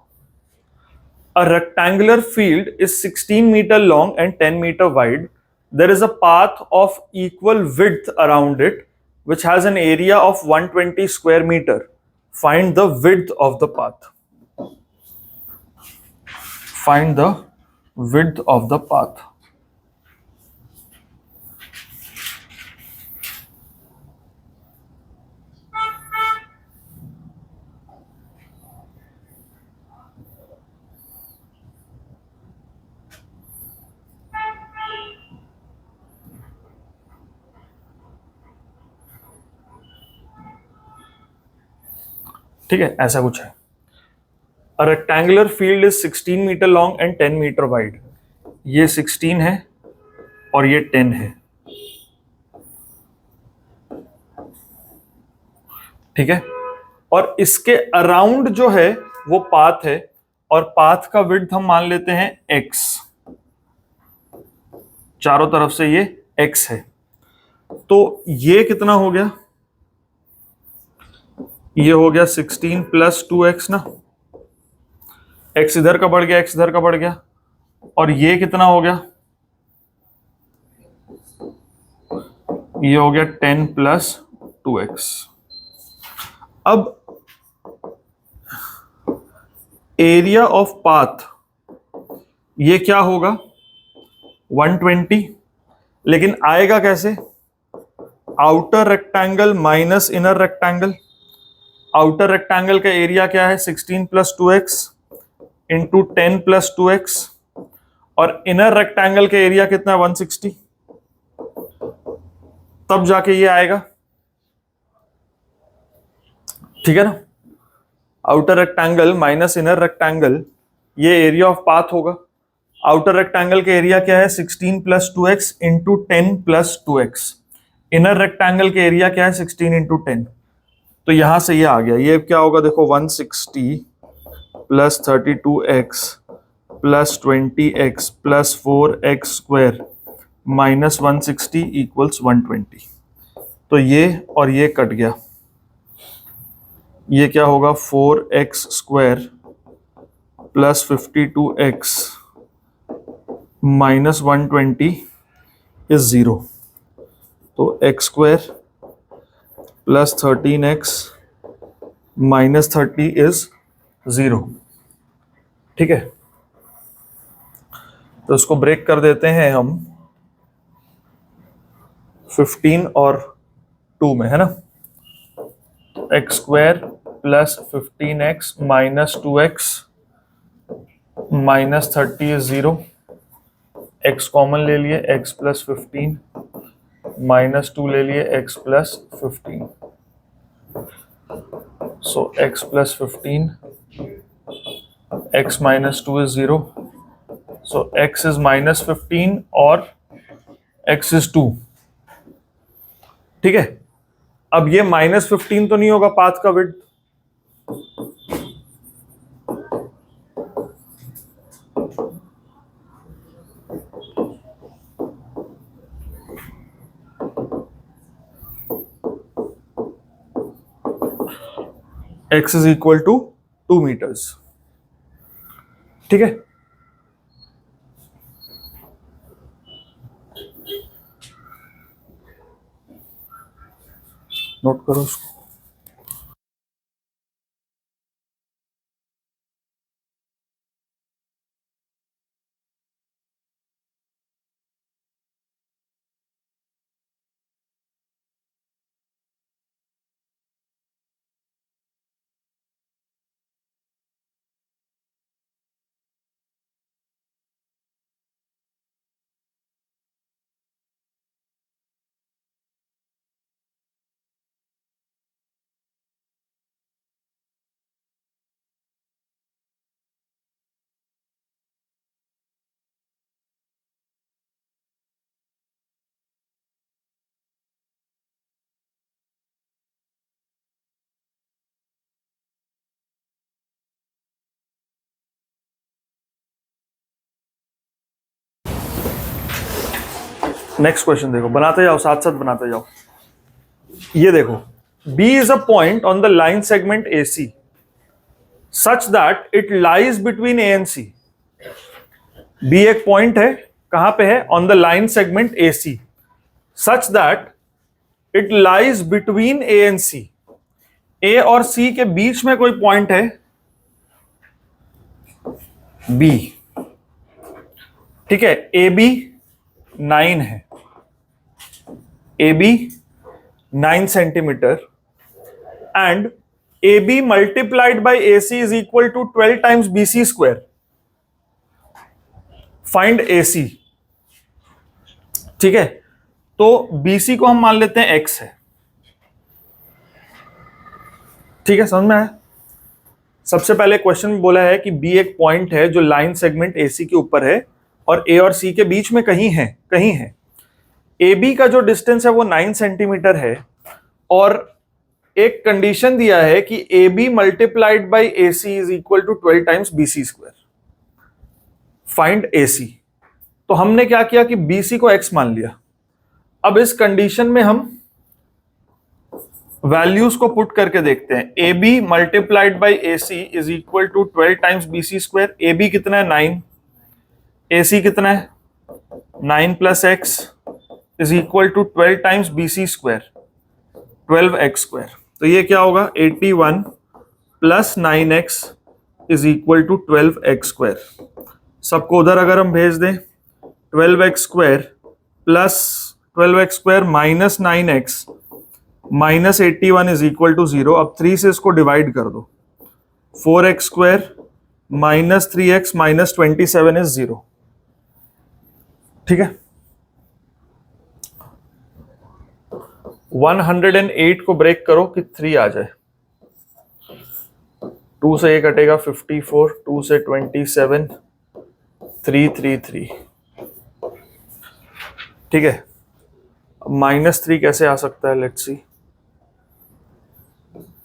A rectangular field is 16 meter long and 10 meter wide. There is a path of equal width around it, which has an area of 120 square meter. Find the width of the path. Find the width of the path. ठीक है, ऐसा कुछ है। A rectangular field is 16 meter long and 10 meter wide. ये 16 है और ये 10 है। ठीक है, और इसके अराउंड जो है वो पाथ है, और पाथ का विड्थ हम मान लेते हैं x। चारों तरफ से ये x है, तो ये कितना हो गया? ये हो गया 16 प्लस 2x ना, x इधर का बढ़ गया, x इधर का बढ़ गया, और ये कितना हो गया? ये हो गया 10 प्लस 2x। अब एरिया ऑफ पाथ ये क्या होगा? 120, लेकिन आएगा कैसे? Outer rectangle minus inner rectangle. Outer rectangle का एरिया क्या है? 16 plus 2x into 10 plus 2x, और इनर रेक्टेंगल का एरिया कितना है? 160। तब जाके ये आएगा। ठीक है ना, outer rectangle minus inner rectangle, ये एरिया ऑफ पाथ होगा। आउटर रेक्टेंगल का एरिया क्या है? 16 plus 2x into 10 plus 2x। Inner rectangle का एरिया क्या है? 16 इंटू 10। तो यहां से ये आ गया, ये क्या होगा देखो, 160 plus 32x plus 20x plus 4x square minus 160 equals 120। तो ये और ये कट गया, ये क्या होगा? 4x square plus 52x minus 120 is 0। तो x square plus 13x minus 30 is 0। ठीक है, तो इसको ब्रेक कर देते हैं हम 15 और 2 में, है ना। X square plus 15x minus 2x minus 30 is 0। x common ले लिए, x प्लस 15 माइनस 2 ले लिए, x plus 15। So x plus 15, x minus 2 is 0। So x is minus 15 और x इज 2। ठीक है, अब ये माइनस 15 तो नहीं होगा पाथ का width, x is equal to 2 metres. ठीक है, नोट करो उसको। नेक्स्ट क्वेश्चन देखो, बनाते जाओ, साथ साथ बनाते जाओ। ये देखो, B is a point on the line segment AC such that it lies between A and C. B एक पॉइंट है, कहां पे है? On the line segment AC such that it lies between A and C. A और C के बीच में कोई पॉइंट है B, ठीक है। AB 9 है, AB 9 centimetre, and AB multiplied by AC is equal to 12 times BC square. Find AC, ठीक है। तो BC को हम मान लेते हैं X है, ठीक है, समझ में आया? सबसे पहले क्वेश्चन में बोला है कि B एक पॉइंट है जो लाइन सेगमेंट AC के ऊपर है और A और C के बीच में कहीं है, कहीं है। AB का जो डिस्टेंस है वो 9 सेंटीमीटर है, और एक कंडीशन दिया है कि AB multiplied by AC is equal to 12 times BC square. Find AC। तो हमने क्या किया कि BC को X मान लिया। अब इस कंडीशन में हम वैल्यूज को पुट करके देखते हैं। AB multiplied by AC is equal to 12 times BC square. AB कितना है? 9। AC कितना है? 9 plus X is equal to 12 times BC square, 12x square. तो ये क्या होगा? 81 plus 9x is equal to 12x square. सबको उधर अगर हम भेज दें, 12x square plus 12x square minus 9x minus 81 is equal to 0। अब 3 से इसको डिवाइड कर दो, 4x square minus 3x minus 27 is 0, ठीक है। 108 को ब्रेक करो कि 3 आ जाए। 2 से ये कटेगा 54, 2 से 27, 333, ठीक है। -3 कैसे आ सकता है? Let's see.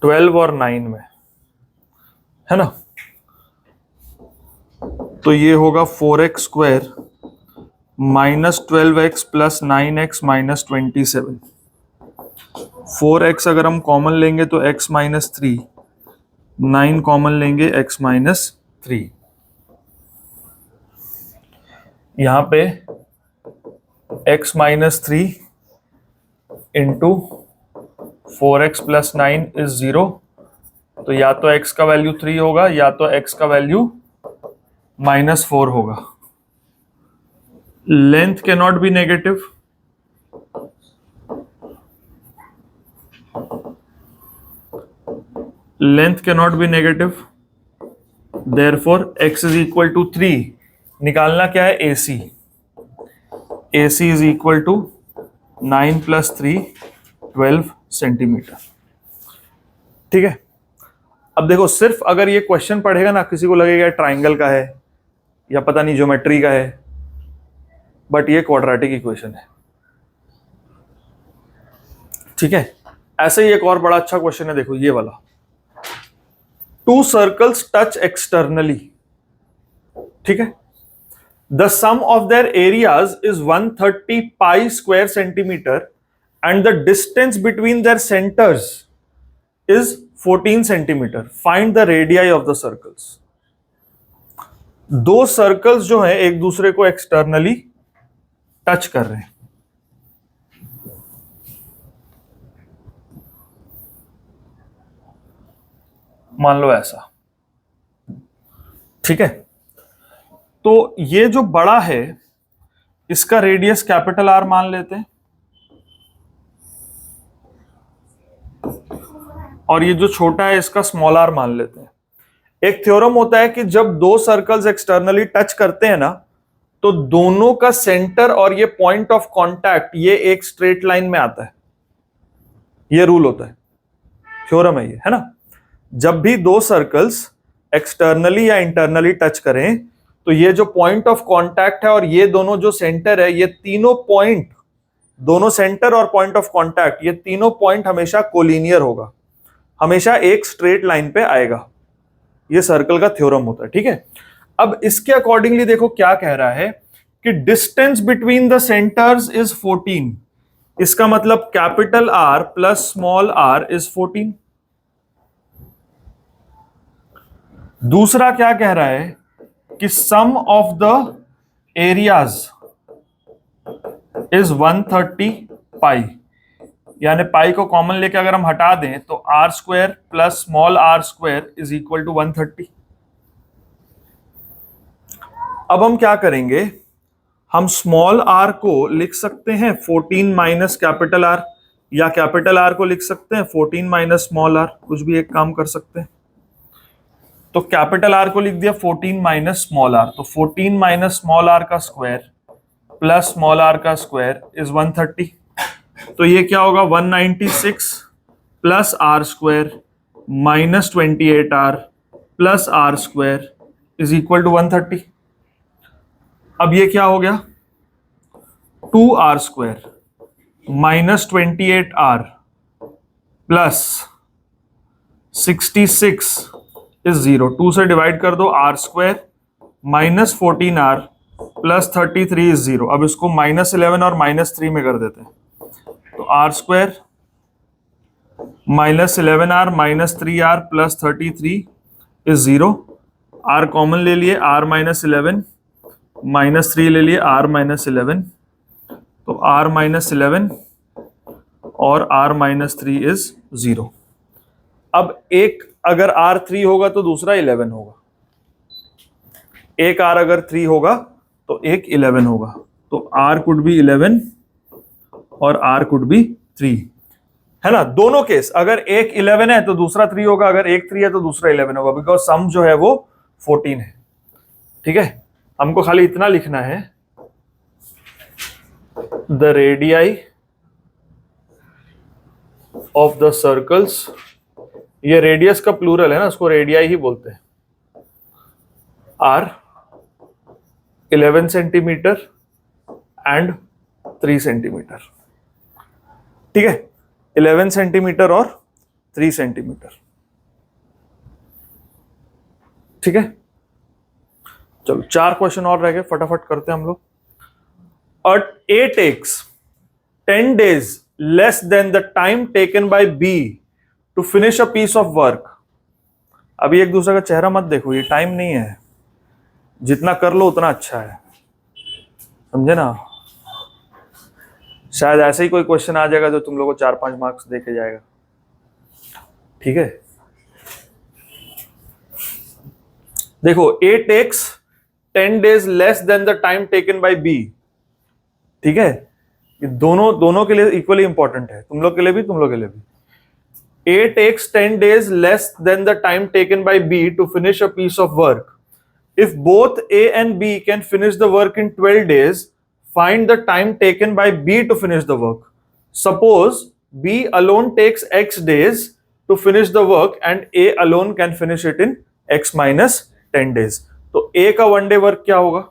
12 और 9 में है ना, तो ये होगा 4x square minus 12x plus 9x minus 27। 4x अगर हम कॉमन लेंगे तो x माइनस 3, 9 कॉमन लेंगे x माइनस 3। यहां पे x minus 3 into 4x plus 9 is 0। तो या तो x का वैल्यू 3 होगा या तो x का वैल्यू -4 होगा। Length can not be negative, length can not be negative, therefore x is equal to 3। निकालना क्या है? AC। AC is equal to 9 plus 3, 12 centimetre, ठीक है। अब देखो, सिर्फ अगर ये क्वेश्चन पढ़ेगा ना, किसी को लगेगा ट्राइंगल का है या पता नहीं ज्योमेट्री का है, बट ये क्वाड्रेटिक इक्वेशन है, ठीक है। ऐसे ही एक और बड़ा अच्छा क्वेश्चन है, देखो ये वाला। 2 सर्कल्स टच एक्सटर्नली, ठीक है। The sum of their areas is 130 pi square centimeter and the distance between their centers is 14 centimeter. Find the radii of the circles. 2 circles जो है एक दूसरे को एक्सटर्नली टच कर रहे हैं, मान लो ऐसा, ठीक है। तो ये जो बड़ा है इसका रेडियस कैपिटल R मान लेते हैं, और ये जो छोटा है इसका स्मॉल r मान लेते हैं। एक थ्योरम होता है कि जब 2 सर्कल्स एक्सटर्नली टच करते हैं ना, तो दोनों का सेंटर और ये पॉइंट ऑफ कांटेक्ट ये एक स्ट्रेट लाइन में आता है। ये रूल होता है, थ्योरम है ये, है ना। जब भी 2 सर्कल्स एक्सटर्नली या इंटरनली टच करें, तो ये जो पॉइंट ऑफ कांटेक्ट है और ये दोनों जो सेंटर है, ये तीनों पॉइंट, दोनों सेंटर और पॉइंट ऑफ कांटेक्ट, ये तीनों पॉइंट हमेशा कोलिनियर होगा, हमेशा एक स्ट्रेट लाइन पे आएगा। ये सर्कल का थ्योरम होता है, ठीक है। अब इसके अकॉर्डिंगली देखो क्या कह रहा है कि distance between the centres is 14, इसका मतलब capital R plus small r is 14। दूसरा क्या कह रहा है कि सम ऑफ द एरियाज इज 130 पाई, यानी पाई को कॉमन लेके अगर हम हटा दें तो r square plus small r square is equal to 130। अब हम क्या करेंगे, हम स्मॉल r को लिख सकते हैं 14 माइनस कैपिटल R, या कैपिटल R को लिख सकते हैं 14 माइनस स्मॉल r, कुछ भी एक काम कर सकते हैं। तो कैपिटल R को लिख दिया 14 माइनस स्मॉल r, तो 14 माइनस स्मॉल r का स्क्वायर प्लस स्मॉल r का स्क्वायर इज 130। तो ये क्या होगा 196 plus r square minus 28r plus r square is equal to 130। अब ये क्या हो गया 2r square minus 28r plus 66 is 0, 2 से डिवाइड कर दो, r square minus 14r plus 33 is 0। अब इसको -11 और -3 में कर देते हैं, तो r square -11r minus 3r plus 33 is 0, r common ले लिए, r -11 -3 ले लिए, r -11, तो r -11 और r -3 इज 0। अब एक अगर r 3 होगा तो दूसरा 11 होगा, एक r अगर 3 होगा तो एक 11 होगा, तो r कुड बी 11 और r कुड बी 3, है ना। दोनों केस, अगर एक 11 है तो दूसरा 3 होगा, अगर एक 3 है तो दूसरा 11 होगा, बिकॉज सम जो है वो 14 है। ठीक है, हमको खाली इतना लिखना है, the radii of the circles, ये रेडियस का प्लूरल है ना, उसको रेडियाई ही बोलते हैं, आर 11 सेंटीमीटर एंड 3 सेंटीमीटर। ठीक है, 11 सेंटीमीटर और 3 सेंटीमीटर। ठीक है, चलो 4 क्वेश्चन और रह गए, फटाफट करते हैं हम लोग। A takes 10 days less than the time taken by B to finish a piece of work। अभी एक दूसरे का चेहरा मत देखो, ये टाइम नहीं है, जितना कर लो उतना अच्छा है, समझे ना। शायद ऐसे ही कोई क्वेश्चन आ जाएगा जो तुम लोगों को 4-5 मार्क्स दे के जाएगा। ठीक है, देखो A takes 10 days less than the time taken by B। ठीक है, ये दोनों के लिए इक्वली इंपॉर्टेंट है, तुम लोग के लिए भी, तुम लोग के लिए भी। A takes 10 days less than the time taken by B to finish a piece of work. If both A and B can finish the work in 12 days, find the time taken by B to finish the work. Suppose B alone takes X days to finish the work and A alone can finish it in X minus 10 days. तो A का 1 day work क्या होगा?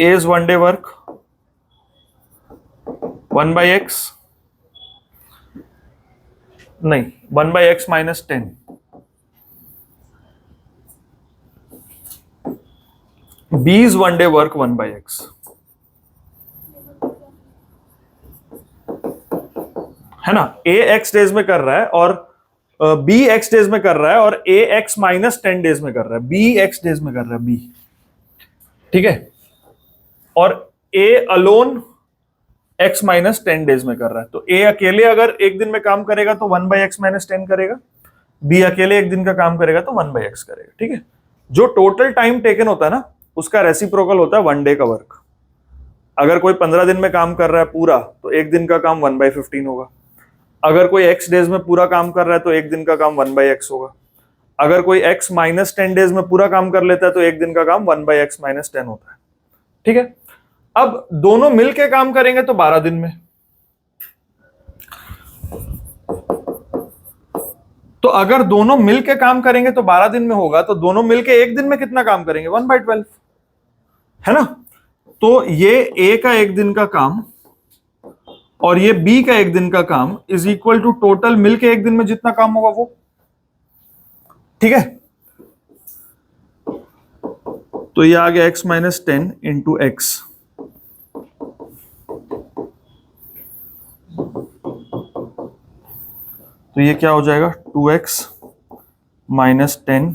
A's 1 day work 1 by X, नहीं 1 by X minus 10, B's 1 day work 1 by X, है ना। A X डेज में कर रहा है और B X डेज में कर रहा है, और A X minus 10 डेज में कर रहा है, B X डेज में कर रहा है B। ठीक है, और A alone X minus 10 days में कर रहा है, तो A अकेले अगर एक दिन में काम करेगा तो 1 by X minus 10 करेगा, B अकेले एक दिन का काम करेगा तो 1 by X करेगा। ठीक है, जो टोटल टाइम टेकन होता है ना, उसका रेसिप्रोकल होता है 1 डे का वर्क। अगर कोई 15 दिन में काम कर रहा है पूरा, तो एक दिन का काम 1 by 15 होगा। अगर कोई X डेज में पूरा काम कर रहा है तो एक दिन का काम 1 by X होगा। अगर कोई X minus 10 डेज में पूरा काम कर लेता है तो एक दिन का काम 1 by X minus 10 होता है। ठीक है, अब दोनों मिलके काम करेंगे तो 12 दिन में, तो अगर दोनों मिलके काम करेंगे तो 12 दिन में होगा, तो दोनों मिलके एक दिन में कितना काम करेंगे 1 by 12, है ना। तो ये A का एक दिन का काम और ये B का एक दिन का काम इज इक्वल टू टोटल मिलके एक दिन में जितना काम होगा वो। ठीक है, तो ये आ गया x माइनस 10 इंटू एक्स। तो ये क्या हो जाएगा 2x minus 10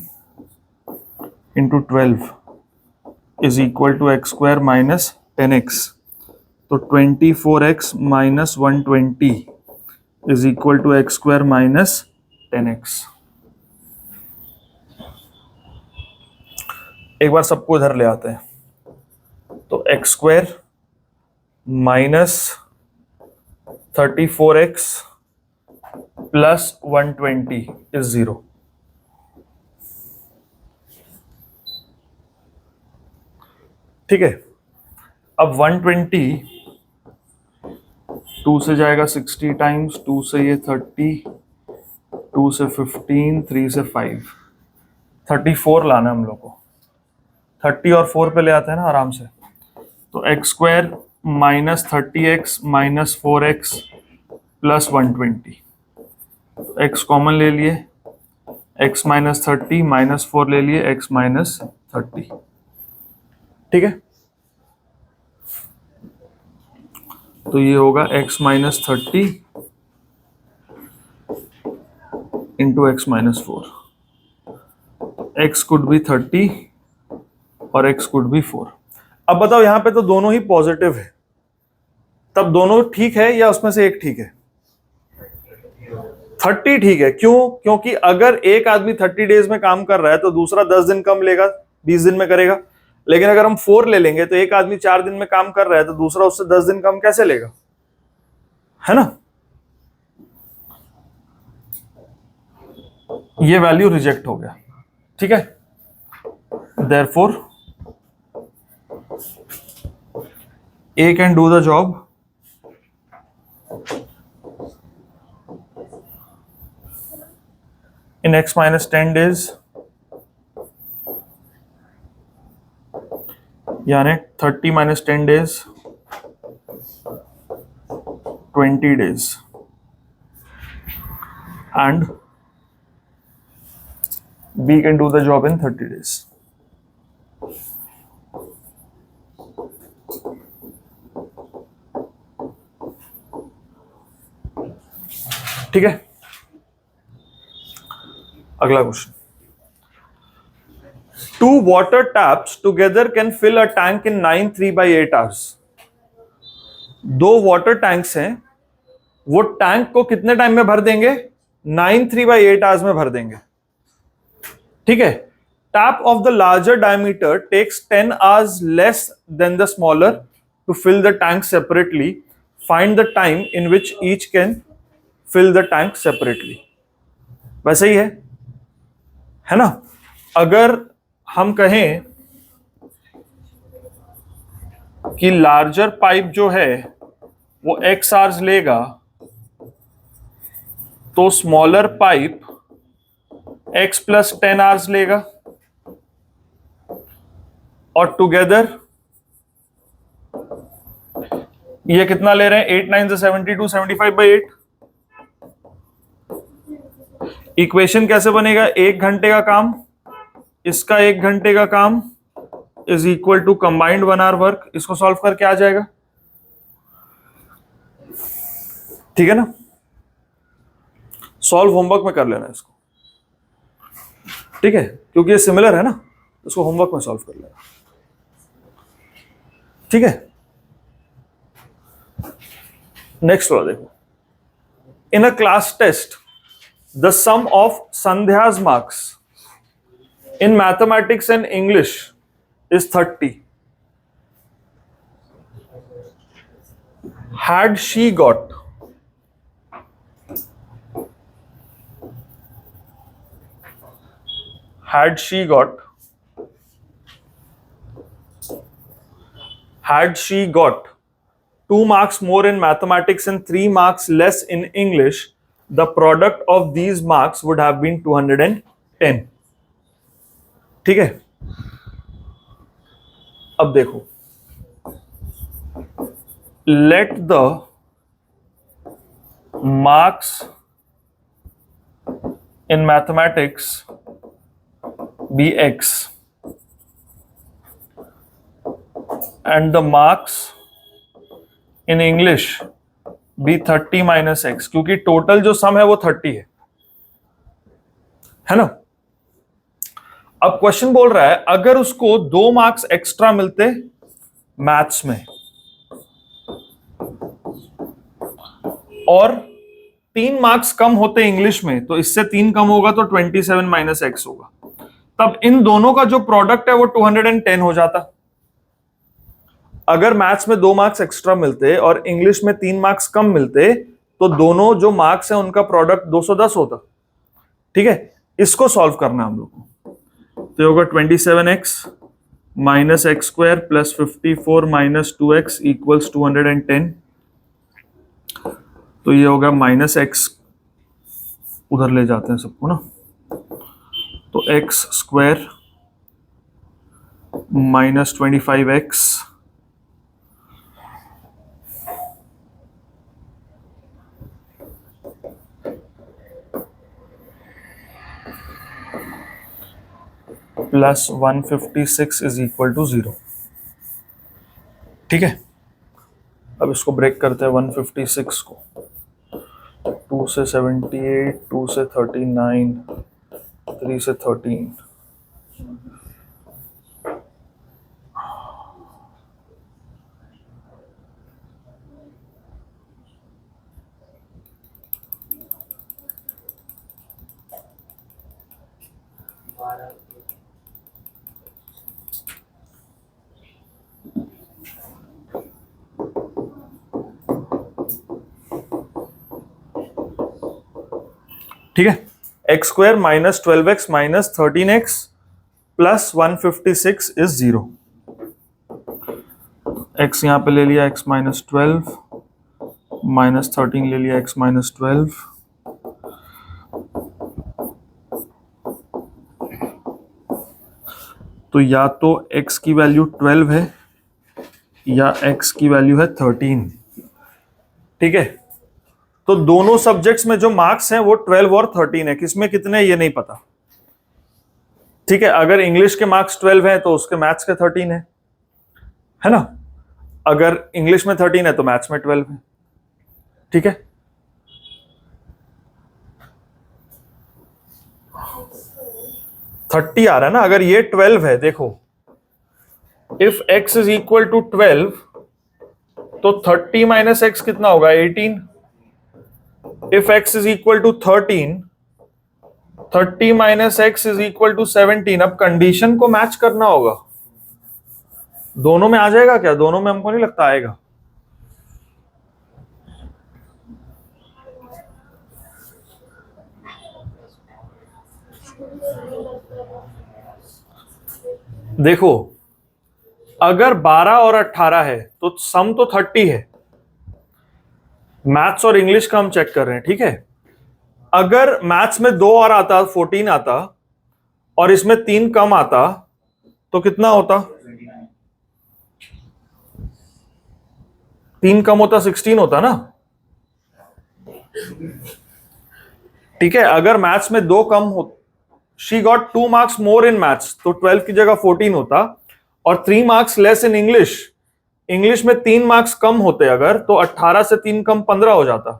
into 12 is equal to x square minus 10x। तो 24x minus 120 is equal to x square minus 10x। एक बार सबको इधर ले आते हैं। तो x square minus 34x plus 120 is 0। ठीक है, अब 120 2 से जाएगा 60 टाइम्स, 2 से ये 30, 2 से 15, 3 से 5, 34 लाना हम लोग को। 30 और 4 पे ले आते हैं ना आराम से। तो x square minus 30x minus 4x plus 120, x common ले लिए, x माइनस 30 माइनस 4 ले लिए, x माइनस 30। ठीक है, तो ये होगा x minus 30 into X minus 4। x could be 30 और x कुड बी 4। अब बताओ यहां पे तो दोनों ही पॉजिटिव है, तब दोनों ठीक है या उसमें से एक ठीक है? 30 ठीक है। क्यों? क्योंकि अगर एक आदमी 30 डेज में काम कर रहा है तो दूसरा 10 दिन कम लेगा, 20 दिन में करेगा। लेकिन अगर हम 4 ले लेंगे तो एक आदमी 4 दिन में काम कर रहा है तो दूसरा उससे 10 दिन कम कैसे लेगा, है ना? ये वैल्यू रिजेक्ट हो गया। ठीक है, therefore A can do the job in x minus 10 days, यानी 30 minus 10 days 20 days, and B can do the job in 30 days. ठीक है, अगला question. Two water taps together can fill a tank in 9 3/8 hours. दो वाटर टैंक्स हैं, वो टैंक को कितने टाइम में भर देंगे? 9 3/8 आवर्स में भर देंगे। ठीक है, tap of the larger diameter takes 10 hours less than the smaller to fill the tank separately. Find the time in which each can fill the tank separately. वैसे ही है ना? अगर हम कहें कि लार्जर पाइप जो है वो x आवर्स लेगा, तो smaller pipe x plus 10 hours लेगा, और टुगेदर ये कितना ले रहे हैं? 8 9 से 72, 75/8। इक्वेशन कैसे बनेगा? 1 घंटे का काम, इसका 1 घंटे का काम is equal to combined 1 hour work. इसको सॉल्व करके आ जाएगा। ठीक है ना? सॉल्व होमवर्क में कर लेना इसको। ठीक है, क्योंकि ये सिमिलर है ना, इसको होमवर्क में सॉल्व कर लेना। ठीक है, नेक्स्ट वाला देखो। In a class test the sum of Sandhya's marks in mathematics and English is 30. Had she got had she got 2 marks more in mathematics and 3 marks less in English, the product of these marks would have been 210. ठीक है, अब देखो, let the marks in mathematics be x and the marks in English be 30 minus x, क्योंकि टोटल जो सम है वो 30 है ना। अब क्वेश्चन बोल रहा है अगर उसको 2 मार्क्स एक्स्ट्रा मिलते मैथ्स में और 3 मार्क्स कम होते इंग्लिश में, तो इससे 3 कम होगा तो 27 माइनस एक्स होगा, तब इन दोनों का जो प्रोडक्ट है वो 210 हो जाता। अगर मैथ्स में 2 मार्क्स एक्स्ट्रा मिलते और इंग्लिश में 3 मार्क्स कम मिलते तो दोनों जो मार्क्स है उनका प्रोडक्ट 210 होता। ठीक है, इसको सॉल्व करना है हम लोग को। तो ये होगा 27x minus x square plus 54 minus 2x equals 210। तो ये होगा माइनस एक्स, उधर ले जाते हैं सबको ना, तो x square minus 25x plus 156 is equal to 0। ठीक है, अब इसको ब्रेक करते हैं 156 को। 2 से 78, 2 से 39, 3 से 13, ठीक है। X square minus 12x minus 13x plus 156 is 0। x यहां पे ले लिया x माइनस 12 माइनस 13 ले लिया x माइनस 12। तो या तो x की वैल्यू 12 है या x की वैल्यू है 13। ठीक है, तो दोनों सब्जेक्ट्स में जो मार्क्स हैं वो 12 और 13 है, किसमें कितने ये नहीं पता। ठीक है, अगर इंग्लिश के मार्क्स 12 हैं तो उसके मैथ्स के 13 है ना। अगर इंग्लिश में 13 है तो मैथ्स में 12 है। ठीक है, थर्टी आ रहा है ना। अगर ये 12 है, देखो if x is equal to 12 तो 30 माइनस एक्स कितना होगा 18। If x is equal to 13, 30 minus x is equal to 17। अब कंडीशन को मैच करना होगा। दोनों में आ जाएगा क्या? दोनों में हमको नहीं लगता आएगा। देखो अगर 12 और 18 है तो सम तो 30 है। मैथ्स और इंग्लिश का हम चेक कर रहे हैं। ठीक है, अगर मैथ्स में 2 और आता 14 आता और इसमें 3 कम आता तो कितना होता? 3 कम होता 16 होता ना। ठीक है, अगर मैथ्स में 2 कम हो, she got 2 marks more in maths, तो 12 की जगह 14 होता, और 3 marks less in English, English में 3 मार्क्स कम होते अगर, तो 18 से 3 कम 15 हो जाता।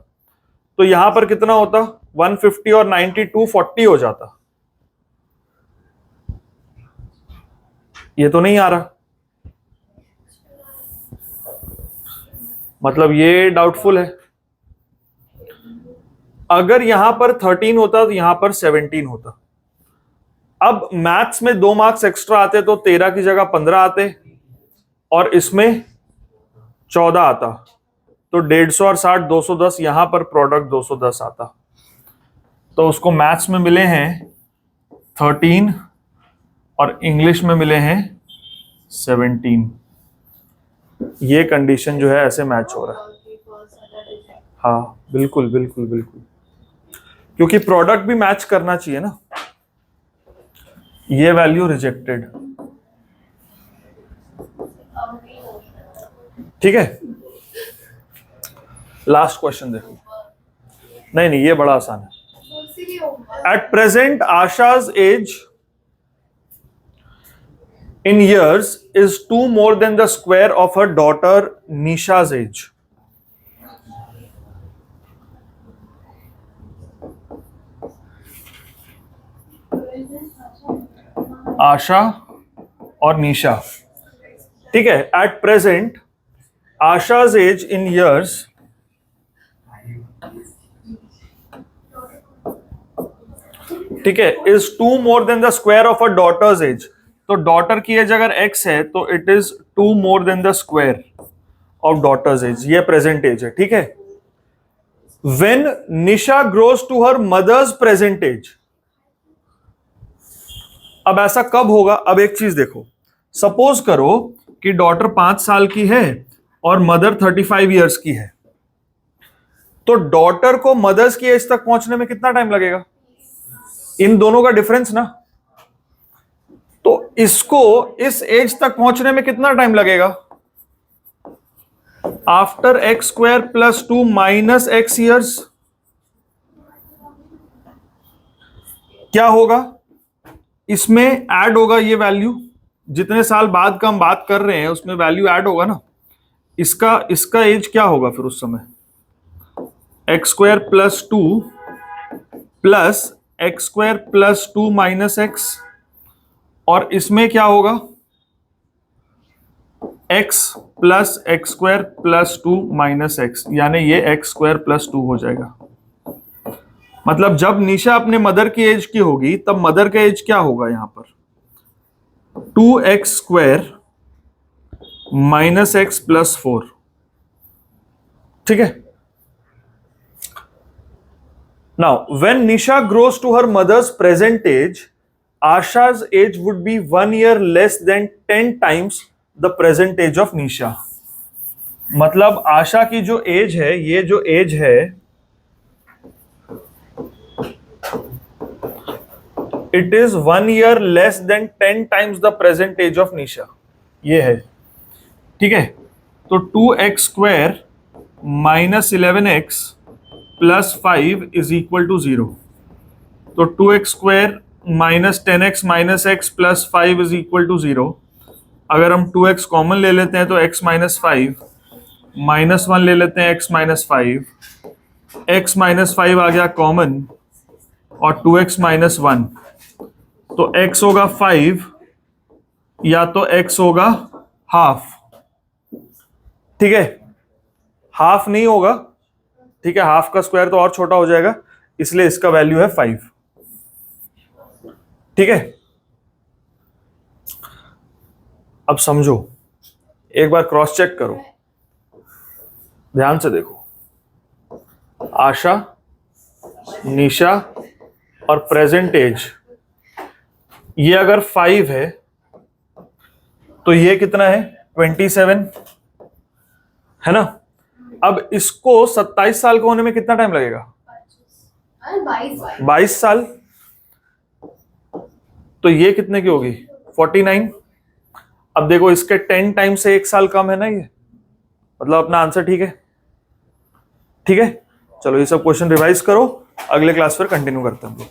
तो यहां पर कितना होता? 150 और 92 40 हो जाता। ये तो नहीं आ रहा, मतलब ये डाउटफुल है। अगर यहां पर 13 होता तो यहां पर 17 होता। अब मैथ्स में 2 मार्क्स एक्स्ट्रा आते तो 13 की जगह 15 आते और इसमें 14 आता, तो 150 और 60 210, यहां पर प्रोडक्ट 210 आता। तो उसको मैथ्स में मिले हैं 13 और इंग्लिश में मिले हैं 17। ये कंडीशन जो है ऐसे मैच हो रहा है। हाँ बिल्कुल बिल्कुल बिल्कुल, क्योंकि प्रोडक्ट भी मैच करना चाहिए ना। ये वैल्यू रिजेक्टेड। ठीक है, लास्ट क्वेश्चन देखो। नहीं नहीं, ये बड़ा आसान है। At present Asha's age in years is 2 more than the square of her daughter Nisha's age. Asha और निशा, ठीक है. At present Asha's age in years ठीक है is 2 more than the square of a daughter's age. तो डॉटर की एज अगर x है तो it is 2 more than the square of daughter's age. ये प्रेजेंट एज है, ठीक है. When Nisha grows to her mother's present age. अब ऐसा कब होगा? अब एक चीज देखो, सपोज करो कि डॉटर 5 साल की है और मदर 35 इयर्स की है, तो डॉटर को मदर्स की एज तक पहुंचने में कितना टाइम लगेगा? इन दोनों का डिफरेंस ना. तो इसको इस एज तक पहुंचने में कितना टाइम लगेगा? After x square plus 2 minus x years. क्या होगा? इसमें ऐड होगा ये वैल्यू, जितने साल बाद का हम बात कर रहे हैं उसमें वैल्यू ऐड होगा ना. इसका एज क्या होगा फिर उस समय? X square plus 2 plus x square plus 2 minus x. और इसमें क्या होगा? x plus x square plus 2 minus x, यानी ये एक्स स्क्वायर प्लस 2 हो जाएगा. मतलब जब निशा अपने मदर की एज की होगी तब मदर का एज क्या होगा? यहां पर 2x square minus x plus 4, ठीक है. Now when Nisha grows to her mother's present age, Asha's age would be 1 year less than 10 times the present age of निशा. मतलब आशा की जो एज है, ये जो एज है it is 1 year less than 10 times the present age of Nisha. ये है, ठीक है. तो 2x square minus 11x plus 5 is equal to 0. तो 2x square minus 10x minus x plus 5 is equal to 0. अगर हम 2x कॉमन ले लेते हैं तो x माइनस 5 माइनस 1 ले लेते हैं x माइनस 5, x माइनस 5 आ गया कॉमन और 2x माइनस 1. तो x होगा 5 या तो x होगा हाफ, ठीक है. हाफ नहीं होगा, ठीक है. हाफ का स्क्वायर तो और छोटा हो जाएगा, इसलिए इसका वैल्यू है 5, ठीक है. अब समझो, एक बार क्रॉस चेक करो, ध्यान से देखो. आशा, निशा और प्रेजेंट एज, ये अगर 5 है तो ये कितना है? 27 है ना. अब इसको 27 साल को होने में कितना टाइम लगेगा? 22 साल. तो ये कितने की होगी? 49. अब देखो इसके 10 टाइम से 1 साल कम है ना ये, मतलब अपना आंसर ठीक है, ठीक है. चलो ये सब क्वेश्चन रिवाइज करो, अगले क्लास पर कंटिन्यू करते हैं हम लोग.